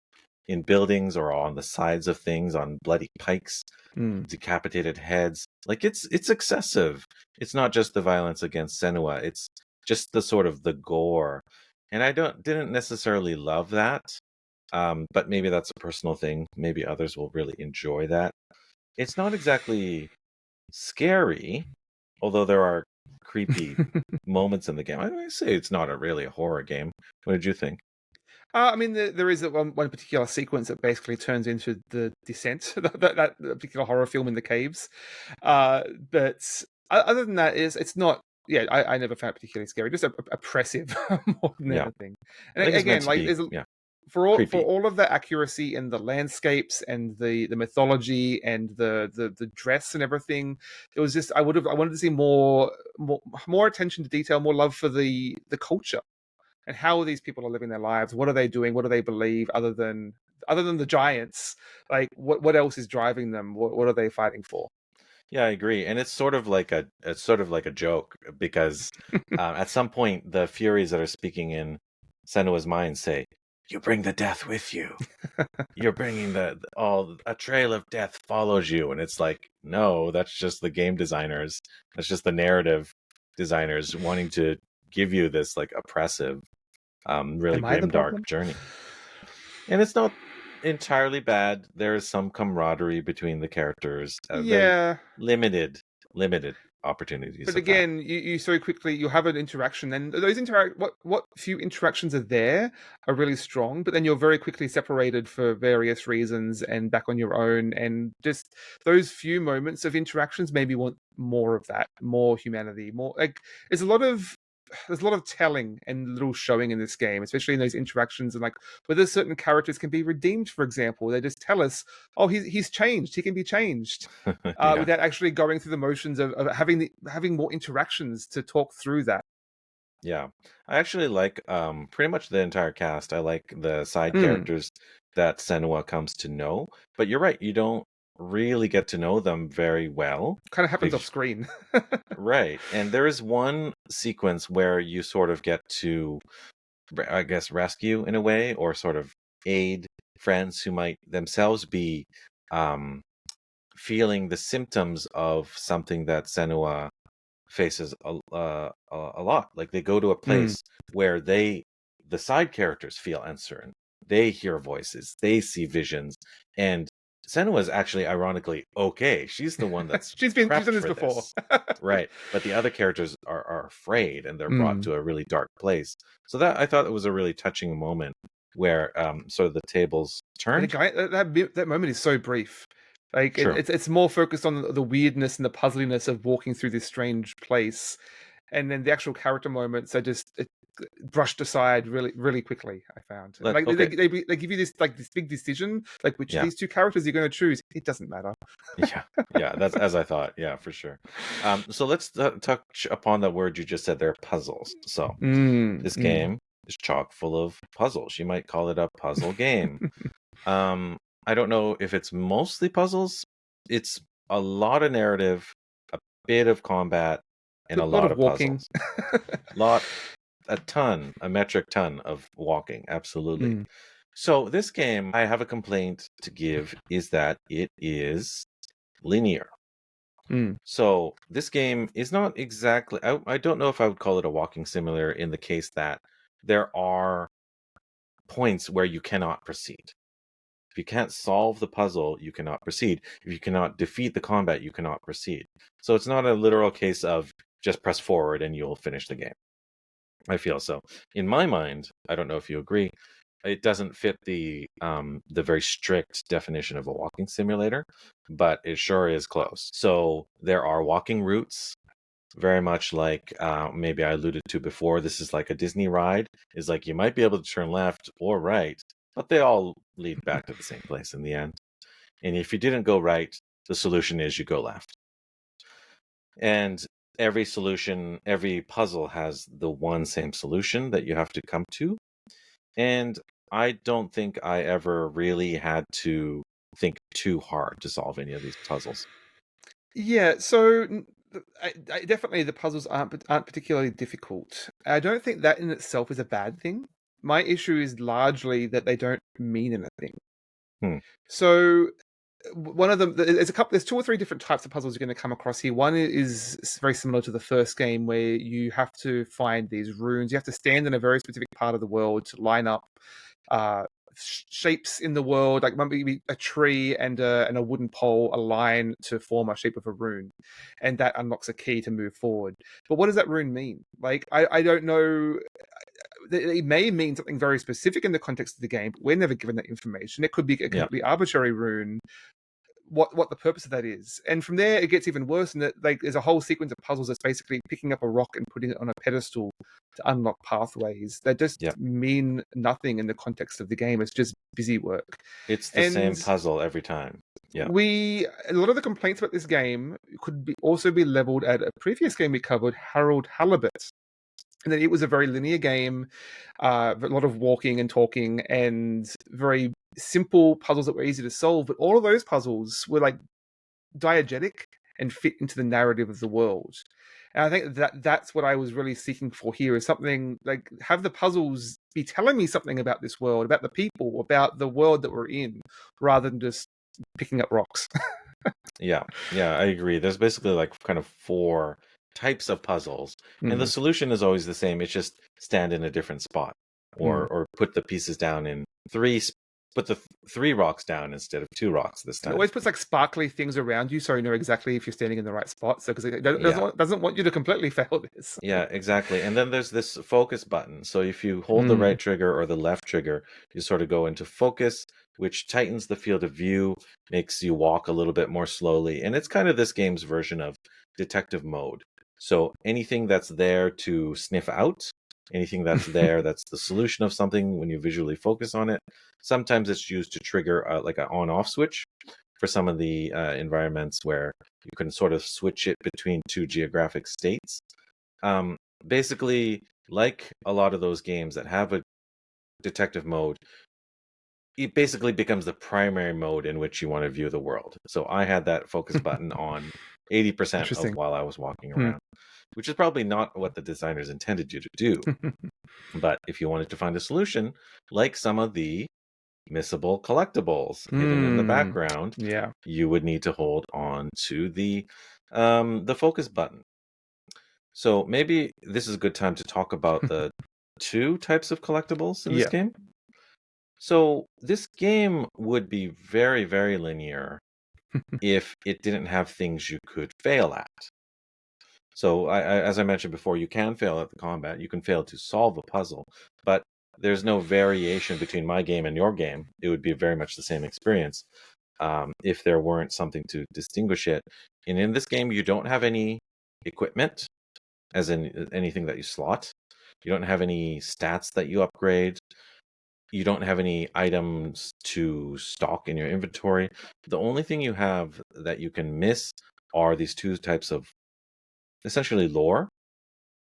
in buildings or on the sides of things on bloody pikes, decapitated heads. Like it's excessive. It's not just the violence against Senua, it's just the sort of the gore. And I didn't necessarily love that. But maybe that's a personal thing. Maybe others will really enjoy that. It's not exactly scary, although there are creepy moments in the game. I say it's not really a horror game. What did you think? I mean, there is one particular sequence that basically turns into The Descent, that particular horror film in the caves. But other than that, it's not. Yeah, I never found it particularly scary. Just oppressive more than anything. And again, like for all of the accuracy in the landscapes and the mythology and the dress and everything, it was just I wanted to see more attention to detail, more love for the culture and how these people are living their lives. What are they doing? What do they believe? Other than the giants, like what else is driving them? What are they fighting for? Yeah, I agree, and it's sort of like a joke because at some point the Furies that are speaking in Senua's mind say, "You bring the death with you. You're bringing all a trail of death follows you," and it's like, no, that's just the game designers. That's just the narrative designers wanting to give you this like oppressive, really Am I the grimdark problem? journey. And it's not entirely bad. There is some camaraderie between the characters. Very Yeah. limited opportunities But of that. again, you so quickly you have an interaction, and those what few interactions are there are really strong. But then you're very quickly separated for various reasons and back on your own. And just those few moments of interactions maybe want more of that, more humanity, more like there's a lot of telling and little showing in this game, especially in those interactions and like whether certain characters can be redeemed. For example, they just tell us, "Oh, he's changed. He can be changed." Yeah. Without actually going through the motions of having more interactions to talk through that. Yeah. I actually like pretty much the entire cast. I like the side Mm. characters that Senua comes to know. But you're right, you don't really get to know them very well. Kind of happens off Because screen. right. And there is one sequence where you sort of get to, I guess, rescue in a way, or sort of aid friends who might themselves be um, feeling the symptoms of something that Senua faces a lot. Like they go to a Mm. place where the side characters feel uncertain. They hear voices, they see visions, and Senua is actually ironically okay. She's the one that's She's prepped done this for before. this. Right. But the other characters are afraid and they're brought Mm. to a really dark place. So that I thought it was a really touching moment where sort of the tables But turned. again, that moment is so brief. Like True. it's more focused on the weirdness and the puzzliness of walking through this strange place, and then the actual character moments are just brushed aside really quickly. I found, and like Okay. they give you this big decision, like which of Yeah. these two characters you're going to choose. It doesn't matter. Yeah, yeah, that's as I thought. Yeah, for sure. So let's touch upon the word you just said there, puzzles. So Mm, this mm. game is chock full of puzzles. You might call it a puzzle game. Um, I don't know if it's mostly puzzles. It's a lot of narrative, a bit of combat, and A a lot lot of of walking. puzzles. A metric ton of walking. Absolutely. Mm, So this game, I have a complaint to give, is that it is linear. mm. So this game is not exactly, I don't know if I would call it a walking simulator in the case that there are points where you cannot proceed. If you can't solve the puzzle, you cannot proceed. If you cannot defeat the combat, you cannot proceed. So it's not a literal case of just press forward and you'll finish the game. I feel so. In my mind, I don't know if you agree, it doesn't fit the very strict definition of a walking simulator, but it sure is close. So there are walking routes, very much like maybe I alluded to before. This is like a Disney ride. Is like you might be able to turn left or right, but they all lead back to the same place in the end. And if you didn't go right, the solution is you go left. And every puzzle has the one same solution that you have to come to. And I don't think I ever really had to think too hard to solve any of these puzzles. Yeah, so definitely the puzzles aren't particularly difficult. I don't think that in itself is a bad thing. My issue is largely that they don't mean anything. Hmm. So one of them, there's two or three different types of puzzles you're going to come across here. One is very similar to the first game where you have to find these runes. You have to stand in a very specific part of the world to line up uh, shapes in the world, like maybe a tree and a wooden pole align to form a shape of a rune, and that unlocks a key to move forward. But what does that rune mean? Like I don't know. It may mean something very specific in the context of the game, but we're never given that information. It could be a Yeah. completely arbitrary rune, what the purpose of that is. And from there, it gets even worse. And that like there's a whole sequence of puzzles that's basically picking up a rock and putting it on a pedestal to unlock pathways that just Yeah. mean nothing in the context of the game. It's just busy work. It's the same And puzzle every time. Yeah. a lot of the complaints about this game could also be leveled at a previous game we covered, Harold Halibut. And then it was a very linear game, a lot of walking and talking, and very simple puzzles that were easy to solve. But all of those puzzles were like diegetic, and fit into the narrative of the world. And I think that's what I was really seeking for here, is something like, have the puzzles be telling me something about this world, about the people, about the world that we're in, rather than just picking up rocks. Yeah, I agree. There's basically like kind of four types of puzzles, and the Mm, solution is always the same. It's just stand in a different spot, mm. or put the pieces down in put the three rocks down instead of two rocks this And it time. always puts like sparkly things around you, so you know exactly if you're standing in the right spot. So because it Yeah, doesn't want you to completely fail this. yeah, exactly. And then there's this focus button. So if you hold the Mm, right trigger or the left trigger, you sort of go into focus, which tightens the field of view, makes you walk a little bit more slowly. And it's kind of this game's version of detective mode. So anything that's there to sniff out, anything that's there that's the solution of something when you visually focus on it, sometimes it's used to trigger like an on-off switch for some of the environments where you can sort of switch it between two geographic states. Um, Basically, like a lot of those games that have a detective mode, it basically becomes the primary mode in which you want to view the world. So I had that focus button on 80% of interesting. while I was walking Hmm. around, which is probably not what the designers intended you to do. But if you wanted to find a solution, like some of the missable collectibles hidden in the Hmm. background, Yeah. you would need to hold on to the focus button. So maybe this is a good time to talk about the two types of collectibles in this Yeah. game. So this game would be very, very linear if it didn't have things you could fail at. So as I mentioned before, you can fail at the combat, you can fail to solve a puzzle, but there's no variation between my game and your game. It would be very much the same experience if there weren't something to distinguish it. And in this game, you don't have any equipment, as in anything that you slot. You don't have any stats that you upgrade. You don't have any items to stock in your inventory. The only thing you have that you can miss are these two types of essentially lore.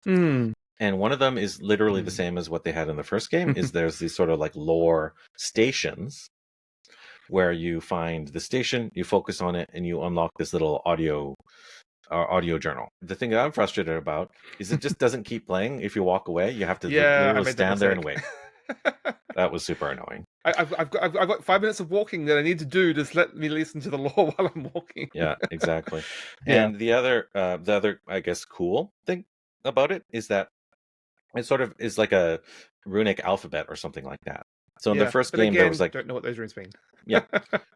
Hmm. And one of them is literally the Hmm. same as what they had in the first game, is there's these sort of like lore stations where you find the station, you focus on it, and you unlock this little audio journal. The thing that I'm frustrated about is it just doesn't keep playing. If you walk away, you have to Yeah, I literally made that stand there and mistake. wait. That was super annoying. I've got 5 minutes of walking that I need to do. Just let me listen to the lore while I'm walking. Yeah, exactly. Yeah. And the other, I guess, cool thing about it is that it sort of is like a runic alphabet or something like that. So in the Yeah. first But game, there was again, like, don't know what those runes mean. yeah,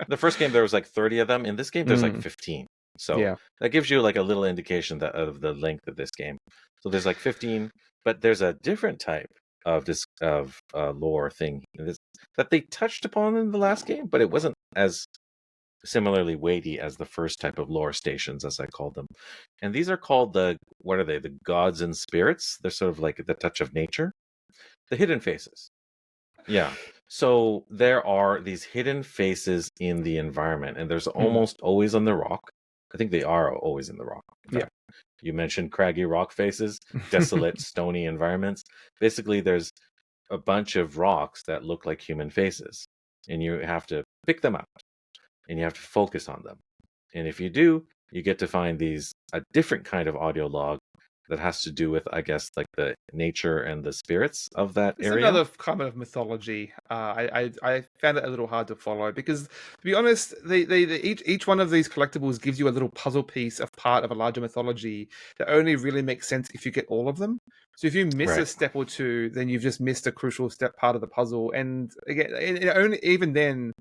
the first game there was like 30 of them. In this game, there's like Mm, 15. So yeah. that gives you like a little indication of the length of this game. So there's like 15, but there's a different type of this of lore thing in this, that they touched upon in the last game, but it wasn't as similarly weighty as the first type of lore stations, as I called them. And these are called what are they? The gods and spirits. They're sort of like the touch of nature, the hidden faces. Yeah. So there are these hidden faces in the environment, and there's Mm, almost always on the rock. I think they are always in the rock. In yeah. fact, you mentioned craggy rock faces, desolate, stony environments. Basically, there's a bunch of rocks that look like human faces, and you have to pick them up and you have to focus on them. And if you do, you get to find a different kind of audio log that has to do with, I guess, like the nature and the spirits of that It's area. another kind of mythology. I found it a little hard to follow because, to be honest, each one of these collectibles gives you a little puzzle piece of part of a larger mythology that only really makes sense if you get all of them. So if you miss a Right, step or two, then you've just missed a crucial step part of the puzzle. And again, it only even then,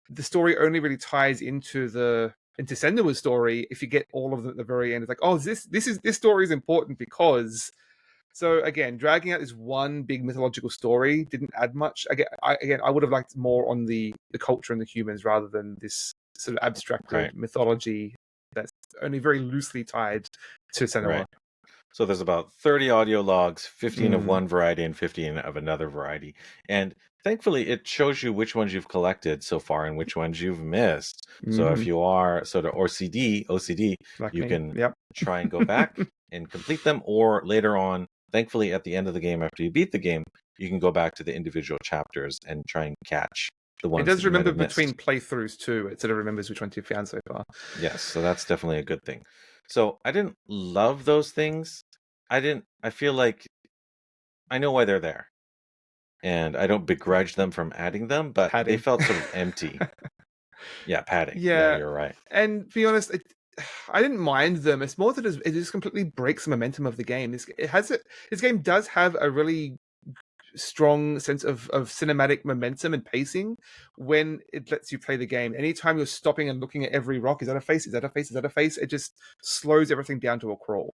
the story only really ties into Senua's story if you get all of them at the very end. It's like, oh, this story is important because. So again, dragging out this one big mythological story didn't add much. I would have liked more on the culture and the humans rather than this sort of right, abstracted mythology that's only very loosely tied to Senua. right. So there's about 30 audio logs, 15 of Mm, one variety and 15 of another variety. And thankfully, it shows you which ones you've collected so far and which ones you've missed. So if hmm. you are sort of OCD, Like you me. can Yep. try and go back and complete them, or later on, thankfully, at the end of the game, after you beat the game, you can go back to the individual chapters and try and catch the It ones that does you might remember have missed. between playthroughs too. It sort of remembers which ones you found so far. Yes, so that's definitely a good thing. So I didn't love those things. I feel like I know why they're there. And I don't begrudge them from adding them, but they Padding. felt sort of empty. Yeah, padding. Yeah, Yeah, you're right. and to be honest, I didn't mind them. It's more that it just completely breaks the momentum of the game. This game does have a really strong sense of cinematic momentum and pacing when it lets you play the game. Anytime you're stopping and looking at every rock, is that a face? Is that a face? Is that a face? It just slows everything down to a crawl.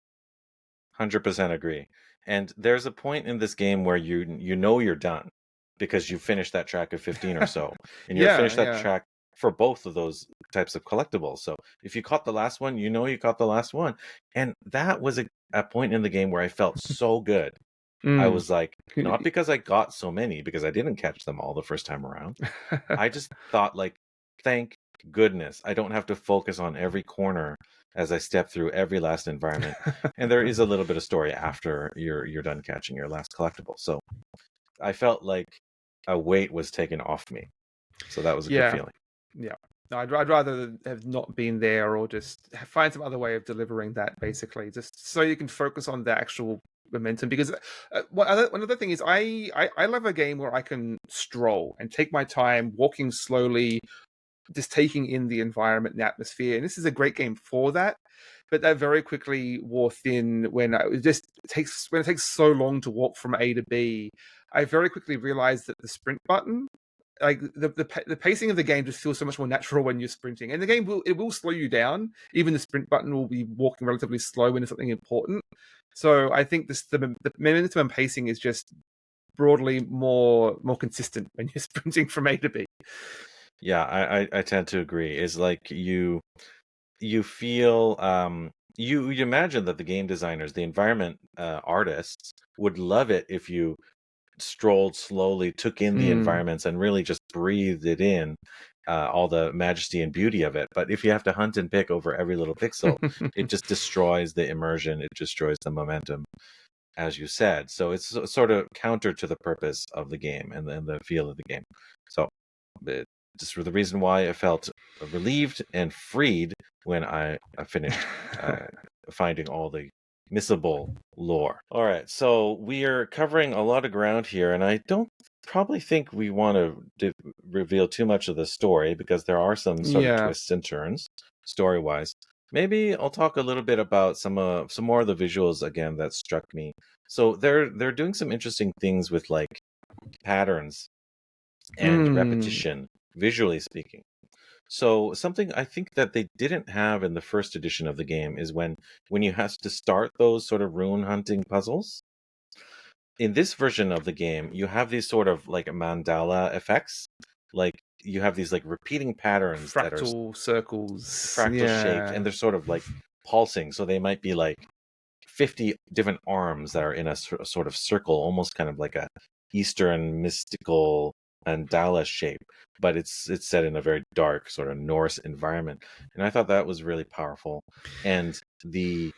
100% agree. And there's a point in this game where you know you're done because you finished that track of 15 or so, and you're Yeah, finished that yeah. track for both of those types of collectibles. So if you caught the last one, you know you caught the last one. And that was a point in the game where I felt so good. I Mm. was like, not because I got so many, because I didn't catch them all the first time around. I just thought, like, thank goodness I don't have to focus on every corner as I step through every last environment. And there is a little bit of story after you're done catching your last collectible. So I felt like a weight was taken off me. So that was a good Yeah, feeling. yeah. No, I'd rather have not been there or just find some other way of delivering that, basically, just so you can focus on the actual momentum. Because one other thing is, I love a game where I can stroll and take my time, walking slowly, just taking in the environment and the atmosphere. And this is a great game for that. But that very quickly wore thin when it takes so long to walk from A to B. I very quickly realized that the sprint button, like the pacing of the game, just feels so much more natural when you're sprinting. And the game will slow you down. Even the sprint button will be walking relatively slow when it's something important. So I think the momentum and pacing is just broadly more consistent when you're sprinting from A to B. Yeah, I tend to agree. Is like you feel you imagine that the game designers, the environment artists would love it if you strolled slowly, took in the Mm. environments, and really just breathed it in, all the majesty and beauty of it. But if you have to hunt and pick over every little pixel, it just destroys the immersion. It destroys the momentum, as you said. So it's sort of counter to the purpose of the game and the feel of the game. So it, just for the reason why I felt relieved and freed when I finished finding all the missable lore. All right, so we are covering a lot of ground here, and I don't probably think we want to reveal too much of the story because there are some sort of Yeah. twists and turns story wise. Maybe I'll talk a little bit about some more of the visuals again that struck me. So they're doing some interesting things with like patterns and Mm. repetition, visually speaking. So something I think that they didn't have in the first edition of the game is when you have to start those sort of rune hunting puzzles. In this version of the game, you have these sort of like mandala effects. Like you have these like repeating patterns that are Fractal circles. fractal shaped and Yeah. they're sort of like pulsing. So they might be like 50 different arms that are in a sort of circle, almost kind of like a Eastern mystical mandala shape, but it's set in a very dark sort of Norse environment. And I thought that was really powerful. And the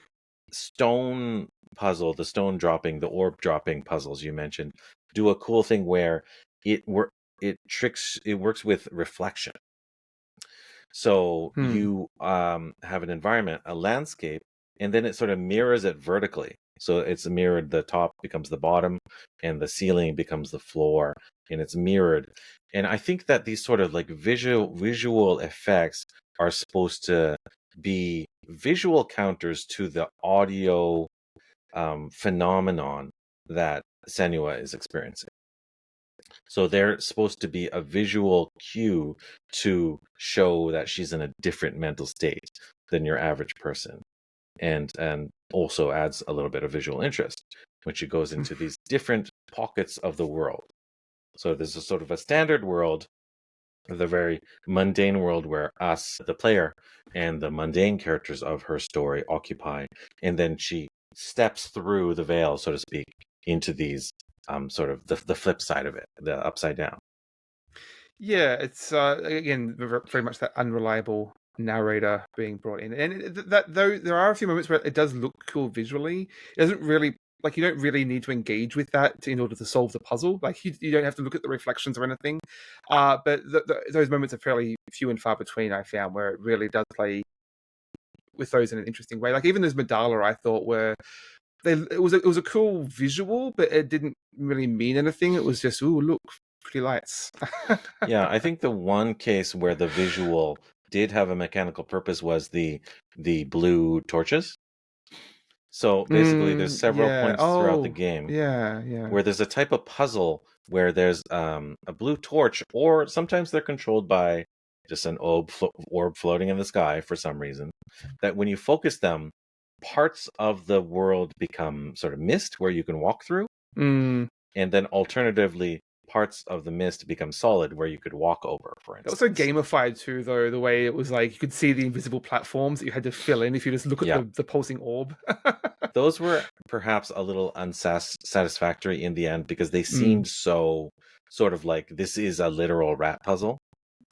stone puzzle, the stone dropping, the orb dropping puzzles you mentioned, do a cool thing where it works with reflection. So Hmm. you have an environment, a landscape, and then it sort of mirrors it vertically. So it's mirrored, the top becomes the bottom, and the ceiling becomes the floor, and it's mirrored. And I think that these sort of like visual effects are supposed to be visual counters to the audio phenomenon that Senua is experiencing. So they're supposed to be a visual cue to show that she's in a different mental state than your average person. And also adds a little bit of visual interest when she goes into these different pockets of the world. So there's a sort of a standard world, the very mundane world where us, the player, and the mundane characters of her story occupy. And then she steps through the veil, so to speak, into these sort of the flip side of it, the upside down. Yeah, it's again very much that unreliable narrator being brought in, and that though there are a few moments where it does look cool visually, it doesn't really like you don't really need to engage with that in order to solve the puzzle. Like you don't have to look at the reflections or anything. But those moments are fairly few and far between. I found where it really does play with those in an interesting way. Like even those Medala, I thought were it was a cool visual, but it didn't really mean anything. It was just, ooh, look, pretty lights. Yeah, I think the one case where the visual did have a mechanical purpose was the blue torches. So basically, there's several Yeah. points throughout the Oh, game yeah, yeah. where there's a type of puzzle where there's a blue torch, or sometimes they're controlled by just an orb floating in the sky for some reason. That when you focus them, parts of the world become sort of mist where you can walk through, Mm. and then alternatively, parts of the mist become solid where you could walk over, for Also instance. gamified too, though, the way it was like you could see the invisible platforms that you had to fill in if you just look at Yeah, the pulsing orb. those were perhaps a little unsatisfactory in the end because they Mm. seemed so sort of like this is a literal rat puzzle.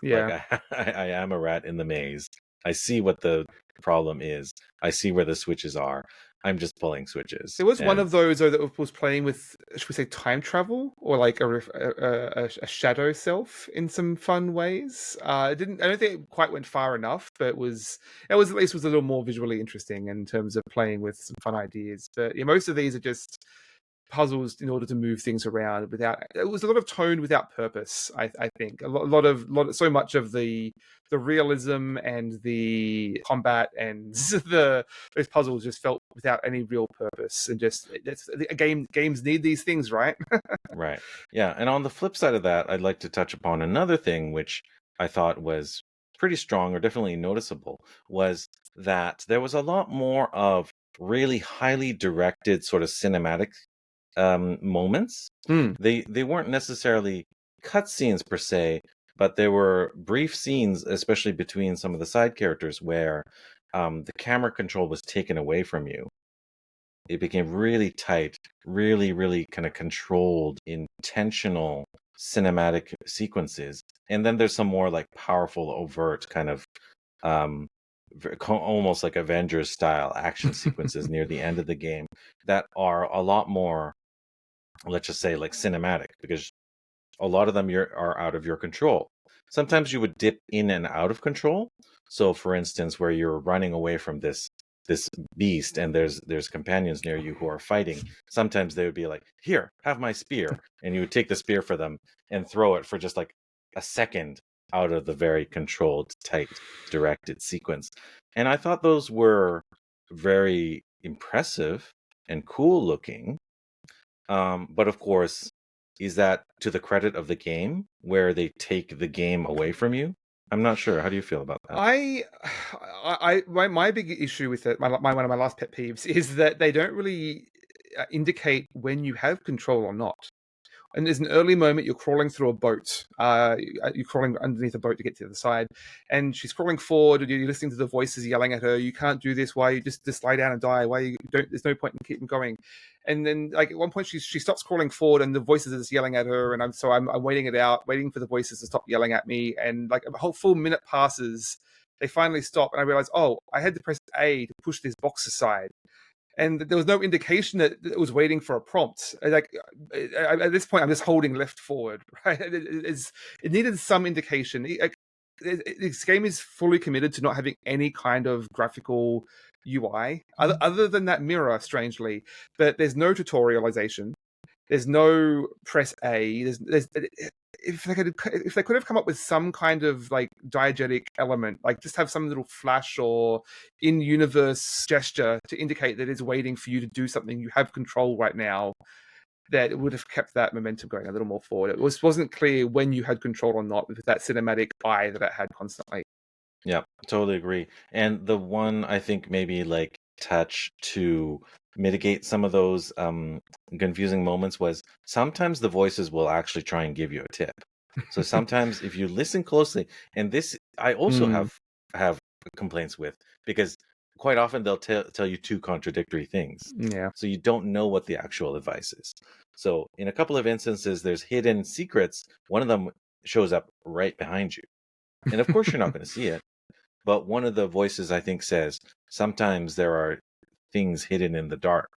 Like Yeah. I am a rat in the maze. I see what the problem is. I see where the switches are. I'm just pulling switches. There was one And of those though that was playing with, should we say, time travel or like a shadow self in some fun ways. It didn't. I don't think it quite went far enough, but it was at least was a little more visually interesting in terms of playing with some fun ideas. But yeah, most of these are just puzzles in order to move things around without. It was a lot of tone without purpose. I think so much of the realism and the combat and those puzzles just felt without any real purpose, and just that's a games need these things, right? right. Yeah, and on the flip side of that, I'd like to touch upon another thing which I thought was pretty strong or definitely noticeable was that there was a lot more of really highly directed sort of cinematic moments. Mm. They weren't necessarily cutscenes per se, but there were brief scenes, especially between some of the side characters, where the camera control was taken away from you. It became really tight, really, really kind of controlled, intentional cinematic sequences. And then there's some more like powerful, overt kind of um, almost like Avengers style action sequences near the end of the game that are a lot more, let's just say, like cinematic, because a lot of them are out of your control. Sometimes you would dip in and out of control. So, for instance, where you're running away from this beast and there's companions near you who are fighting, sometimes they would be like, "Here, have my spear," and you would take the spear for them and throw it for just like a second out of the very controlled, tight, directed sequence. And I thought those were very impressive and cool looking. But of course, is that to the credit of the game where they take the game away from you? I'm not sure. How do you feel about that? I, my big issue with it, one of my last pet peeves is that they don't really indicate when you have control or not. And there's an early moment you're crawling through a boat. You're crawling underneath a boat to get to the other side, and she's crawling forward. And you're listening to the voices yelling at her. You can't do this. Why you just lie down and die? Why you don't? There's no point in keeping going. And then, like at one point, she stops crawling forward, and the voices are just yelling at her. And I'm waiting it out, waiting for the voices to stop yelling at me. And like a whole full minute passes. They finally stop, and I realize, oh, I had to press A to push this box aside, and there was no indication that it was waiting for a prompt. Like at this point, I'm just holding left forward. Right? It needed some indication. This game is fully committed to not having any kind of graphical UI other than that mirror, strangely. But there's no tutorialization. There's no press A. There's if they could have come up with some kind of like diegetic element, like just have some little flash or in-universe gesture to indicate that it's waiting for you to do something you have control right now, that it would have kept that momentum going a little more forward. Wasn't clear when you had control or not with that cinematic eye that it had constantly. Yeah, totally agree. And the one I think maybe like touch to mitigate some of those confusing moments was sometimes the voices will actually try and give you a tip. So sometimes if you listen closely, and this I also Mm, have complaints with because quite often they'll tell you two contradictory things. yeah. So you don't know what the actual advice is. So in a couple of instances there's hidden secrets. One of them shows up right behind you. And of course you're not going to see it. But one of the voices I think says sometimes there are things hidden in the dark.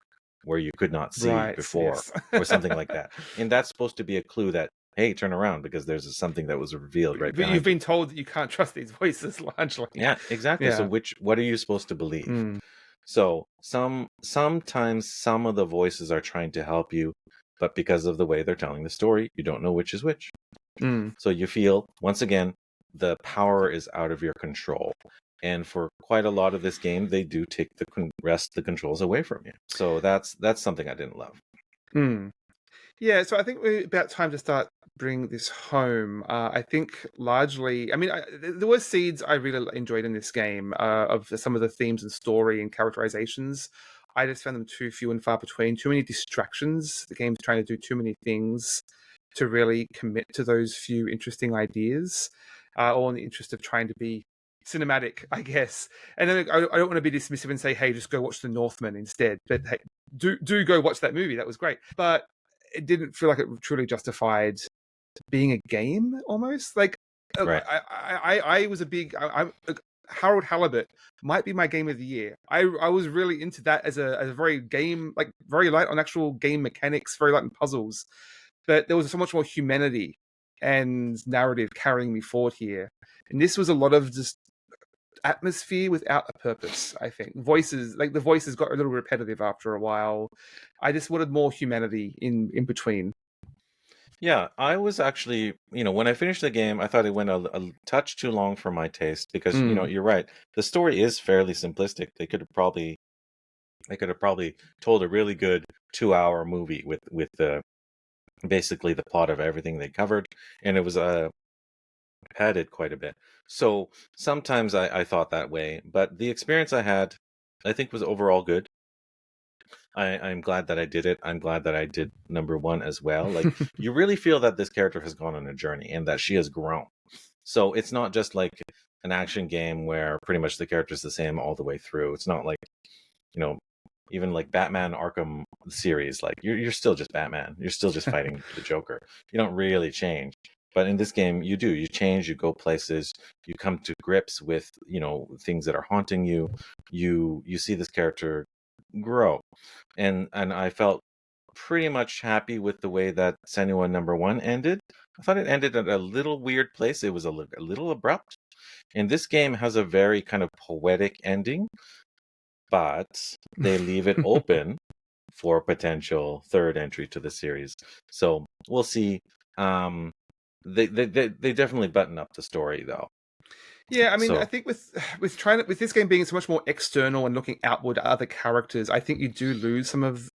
where you could not see Right. before, Yes. or something like that. And that's supposed to be a clue that, hey, turn around because there's something that was revealed right But you've behind you. been told that you can't trust these voices largely. Yeah, exactly. So Yeah. what are you supposed to believe? Mm. So sometimes some of the voices are trying to help you, but because of the way they're telling the story, you don't know which is which. Mm. So you feel, once again, the power is out of your control. And for quite a lot of this game, they do take the controls away from you. So that's something I didn't love. Mm. Yeah, so I think we're about time to start bringing this home. I think largely, I mean, there were seeds I really enjoyed in this game of some of the themes and story and characterizations. I just found them too few and far between, too many distractions. The game's trying to do too many things to really commit to those few interesting ideas, all in the interest of trying to be cinematic, I guess. And then I don't want to be dismissive and say, "Hey, just go watch The Northman instead." But hey, do go watch that movie. That was great, but it didn't feel like it truly justified being a game. Almost like Right. I was a big. I'm Harold Halibut might be my game of the year. I was really into that as a very game, like very light on actual game mechanics, very light on puzzles, but there was so much more humanity and narrative carrying me forward here. And this was a lot of just atmosphere without a purpose. I think the voices got a little repetitive after a while. I just wanted more humanity in between. Yeah, I was actually, when I finished the game, I thought it went a touch too long for my taste because, Mm. you're right. The story is fairly simplistic. They could have probably told a really good 2-hour movie with the basically the plot of everything they covered, and it was padded quite a bit. So sometimes I thought that way, but the experience I had, I think, was overall good. I'm glad that I did it. I'm glad that I did number one as well. Like, you really feel that this character has gone on a journey and that she has grown. So it's not just like an action game where pretty much the character's the same all the way through. It's not like, you know, even like Batman Arkham series, like you're still just Batman. You're still just fighting the Joker. You don't really change. But in this game, you do. You change, you go places, you come to grips with, things that are haunting you. You see this character grow. And I felt pretty much happy with the way that Senua number one ended. I thought it ended at a little weird place. It was a little abrupt. And this game has a very kind of poetic ending, but they leave it open for potential third entry to the series. So we'll see. They definitely button up the story though. Yeah, I mean, I So think with this game being so much more external and looking outward at other characters, I think you do lose some of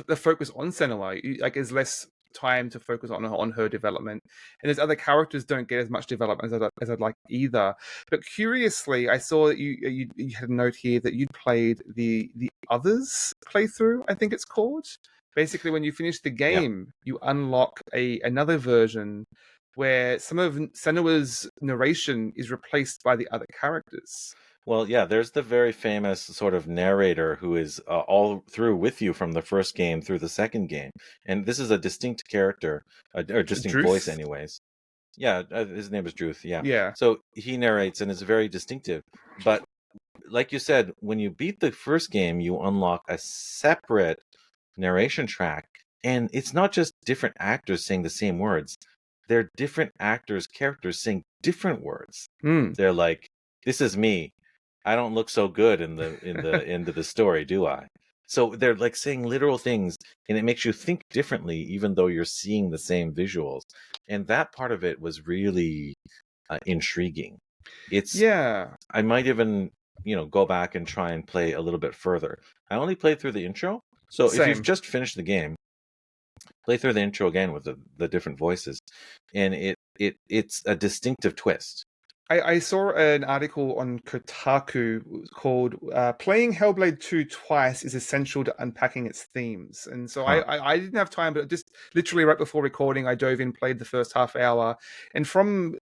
the focus on Senua. Like, there's less time to focus on her development, and there's other characters don't get as much development as I'd like either. But curiously, I saw that you had a note here that you'd played the others playthrough. I think it's called. Basically, when you finish the yeah. game, you unlock another version where some of Senua's narration is replaced by the other characters. Well, yeah, there's the very famous sort of narrator who is all through with you from the first game through the second game. And this is a distinct character, or distinct voice, Druth? anyways. Yeah, his name is Druth. Yeah. Yeah. So he narrates and is very distinctive. But like you said, when you beat the first game, you unlock a separate narration track. And it's not just different actors saying the same words, they're different actors, characters saying different words. Mm. They're like, this is me. I don't look so good in the end of the story, do I? So they're like saying literal things, and it makes you think differently, even though you're seeing the same visuals. And that part of it was really intriguing. It's Yeah. I might even go back and try and play a little bit further. I only played through the intro, so if you've Same. just finished the game, play through the intro again with the different voices, and it's a distinctive twist. I saw an article on Kotaku called "Playing Hellblade 2 twice is essential to unpacking its themes." And so Huh. I didn't have time, but just literally right before recording, I dove in, played the first half hour, and from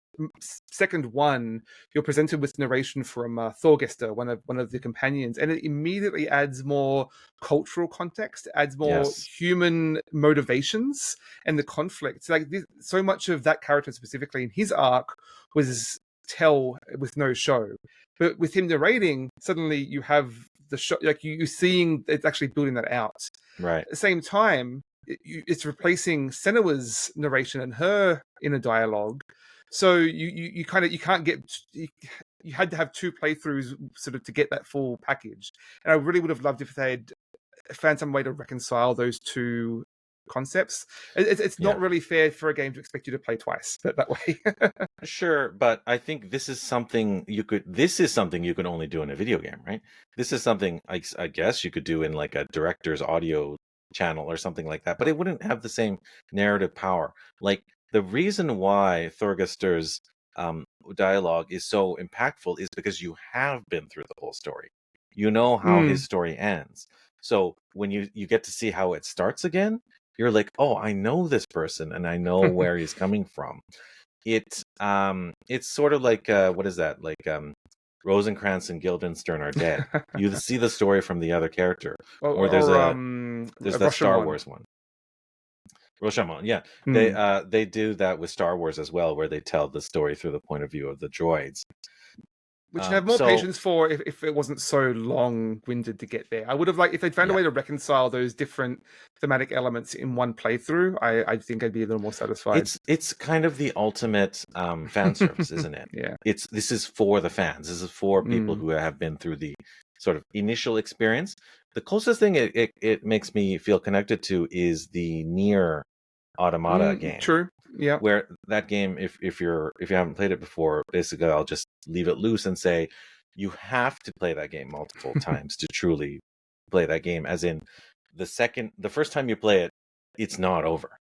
second one, you're presented with narration from Thorgester, one of the companions, and it immediately adds more cultural context, adds more Yes. human motivations, and the conflicts. Like so much of that character specifically in his arc was tell with no show. But with him narrating, suddenly you have the shot, like you're seeing it's actually building that out. Right. At the same time, it's replacing Senua's narration and her inner dialogue. So you kind of you can't get you had to have 2 playthroughs sort of to get that full package. And I really would have loved if they'd found some way to reconcile those 2 concepts. It's not really fair for a game to expect you to play twice, but that way. Sure, but I think this is something you could only do in a video game, right? This is something I guess you could do in like a director's audio channel or something like that, but it wouldn't have the same narrative power. Like the reason why Thorgester's dialogue is so impactful is because you have been through the whole story. You know how his story ends. So when you get to see how it starts again, you're like, oh, I know this person and I know where he's coming from. It's sort of like what is that? Like Rosencrantz and Guildenstern are dead. You see the story from the other character. Or there's that Star Wars one. Rashomon, yeah. They do that with Star Wars as well, where they tell the story through the point of view of the droids. Which I'd have more patience for if it wasn't so long-winded to get there. I would have liked if they'd found a way to reconcile those different thematic elements in one playthrough. I think I'd be a little more satisfied. It's kind of the ultimate fan service, isn't it? Yeah. This is for the fans. This is for people who have been through the sort of initial experience. The closest thing it makes me feel connected to is the Nier Automata game. True. Yeah. Where that game, if you haven't played it before, basically I'll just leave it loose and say you have to play that game multiple times to truly play that game. As in the first time you play it, it's not over.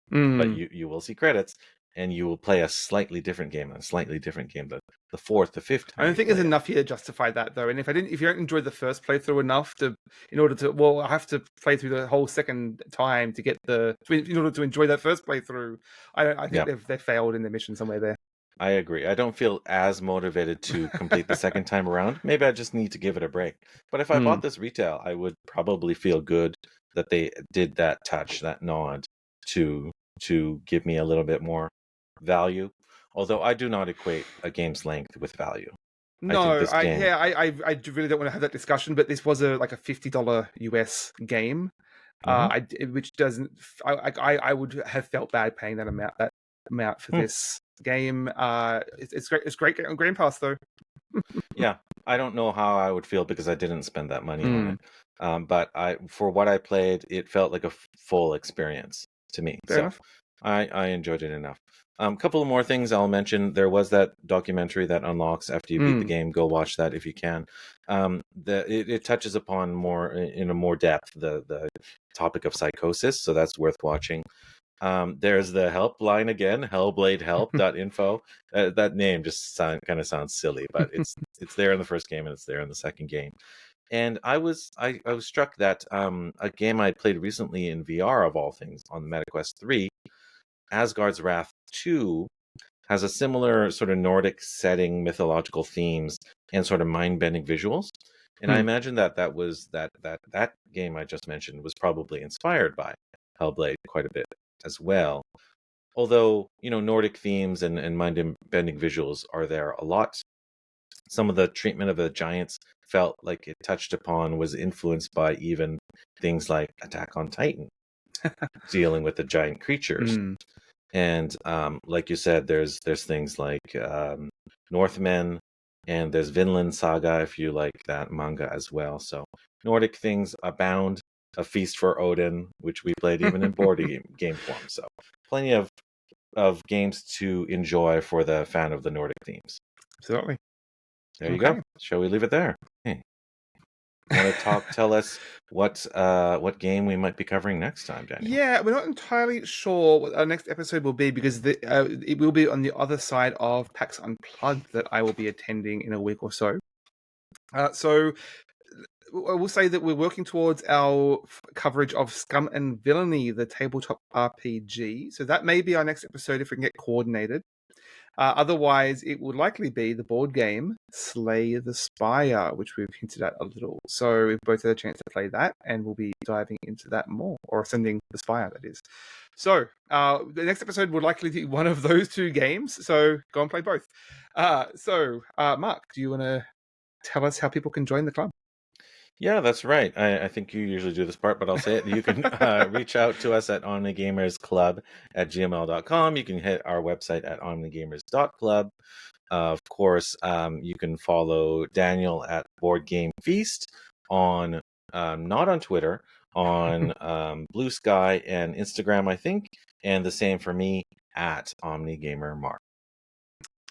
But you will see credits and you will play a slightly different game and a slightly different game the fourth, the fifth time. I don't think there's enough here to justify that though. And if you don't enjoy the first playthrough enough I have to play through the whole second time to get in order to enjoy that first playthrough. I think they've failed in their mission somewhere there. I agree. I don't feel as motivated to complete the second time around. Maybe I just need to give it a break. But if I bought this retail, I would probably feel good that they did that touch, that nod to give me a little bit more value. Although I do not equate a game's length with value. No, I really don't want to have that discussion, but this was like a $50 US game, which doesn't. I would have felt bad paying that amount for this game. It's great. It's great on Game Pass though. Yeah, I don't know how I would feel because I didn't spend that money on it. But for what I played, it felt like a full experience to me. Fair enough. I enjoyed it enough. A couple of more things I'll mention. There was that documentary that unlocks after you beat the game. Go watch that if you can. It touches upon in a more depth the topic of psychosis, so that's worth watching. There's the helpline again, hellbladehelp.info. That name just kind of sounds silly, but it's there in the first game and it's there in the second game. And I was struck that a game I played recently in VR of all things on the MetaQuest 3, Asgard's Wrath 2, has a similar sort of Nordic setting, mythological themes, and sort of mind-bending visuals. And I imagine that game I just mentioned was probably inspired by Hellblade quite a bit as well. Although, Nordic themes and mind-bending visuals are there a lot. Some of the treatment of the giants felt like it touched upon was influenced by even things like Attack on Titan, dealing with the giant creatures. And like you said, there's things like Northmen, and there's Vinland Saga if you like that manga as well. So Nordic things abound. A Feast for Odin, which we played even in board game form. So plenty of games to enjoy for the fan of the Nordic themes. Absolutely. There you go. Shall we leave it there? Hey. Want to tell us what game we might be covering next time, Daniel? Yeah, we're not entirely sure what our next episode will be because it will be on the other side of PAX Unplugged that I will be attending in a week or so. So I will say that we're working towards our coverage of Scum and Villainy, the tabletop RPG. So that may be our next episode if we can get coordinated. Otherwise, it would likely be the board game Slay the Spire, which we've hinted at a little. So we've both had a chance to play that, and we'll be diving into that more, or ascending the Spire, that is. So the next episode would likely be one of those two games. So go and play both. Mark, do you want to tell us how people can join the club? Yeah, that's right. I think you usually do this part, but I'll say it. You can reach out to us at omnigamersclub@gmail.com. You can hit our website at omnigamers.club. Of course, you can follow Daniel at Board Game Feast on not on Twitter, on Blue Sky and Instagram, I think, and the same for me at OmniGamerMark.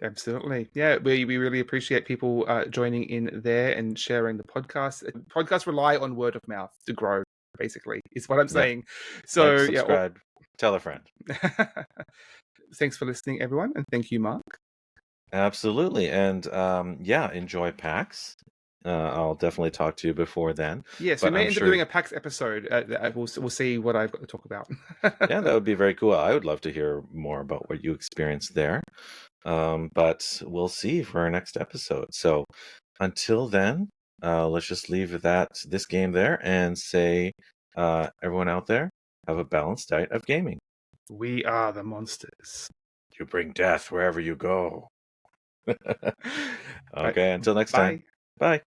Absolutely. Yeah, we really appreciate people joining in there and sharing the podcast. Podcasts rely on word of mouth to grow, basically, is what I'm Yeah, saying. like, So, yeah. subscribe, tell a friend. Thanks for listening, everyone. And thank you, Mark. Absolutely, and yeah, enjoy PAX. I'll definitely talk to you before then. Yes, we But may I'm end up sure, doing a PAX episode. We'll see what I've got to talk about. yeah, that would be very cool. I would love to hear more about what you experienced there. But we'll see for our next episode. So until then, let's just leave this game there and say, everyone out there, have a balanced diet of gaming. We are the monsters. You bring death wherever you go. Right. Okay, until next time. Bye. Bye.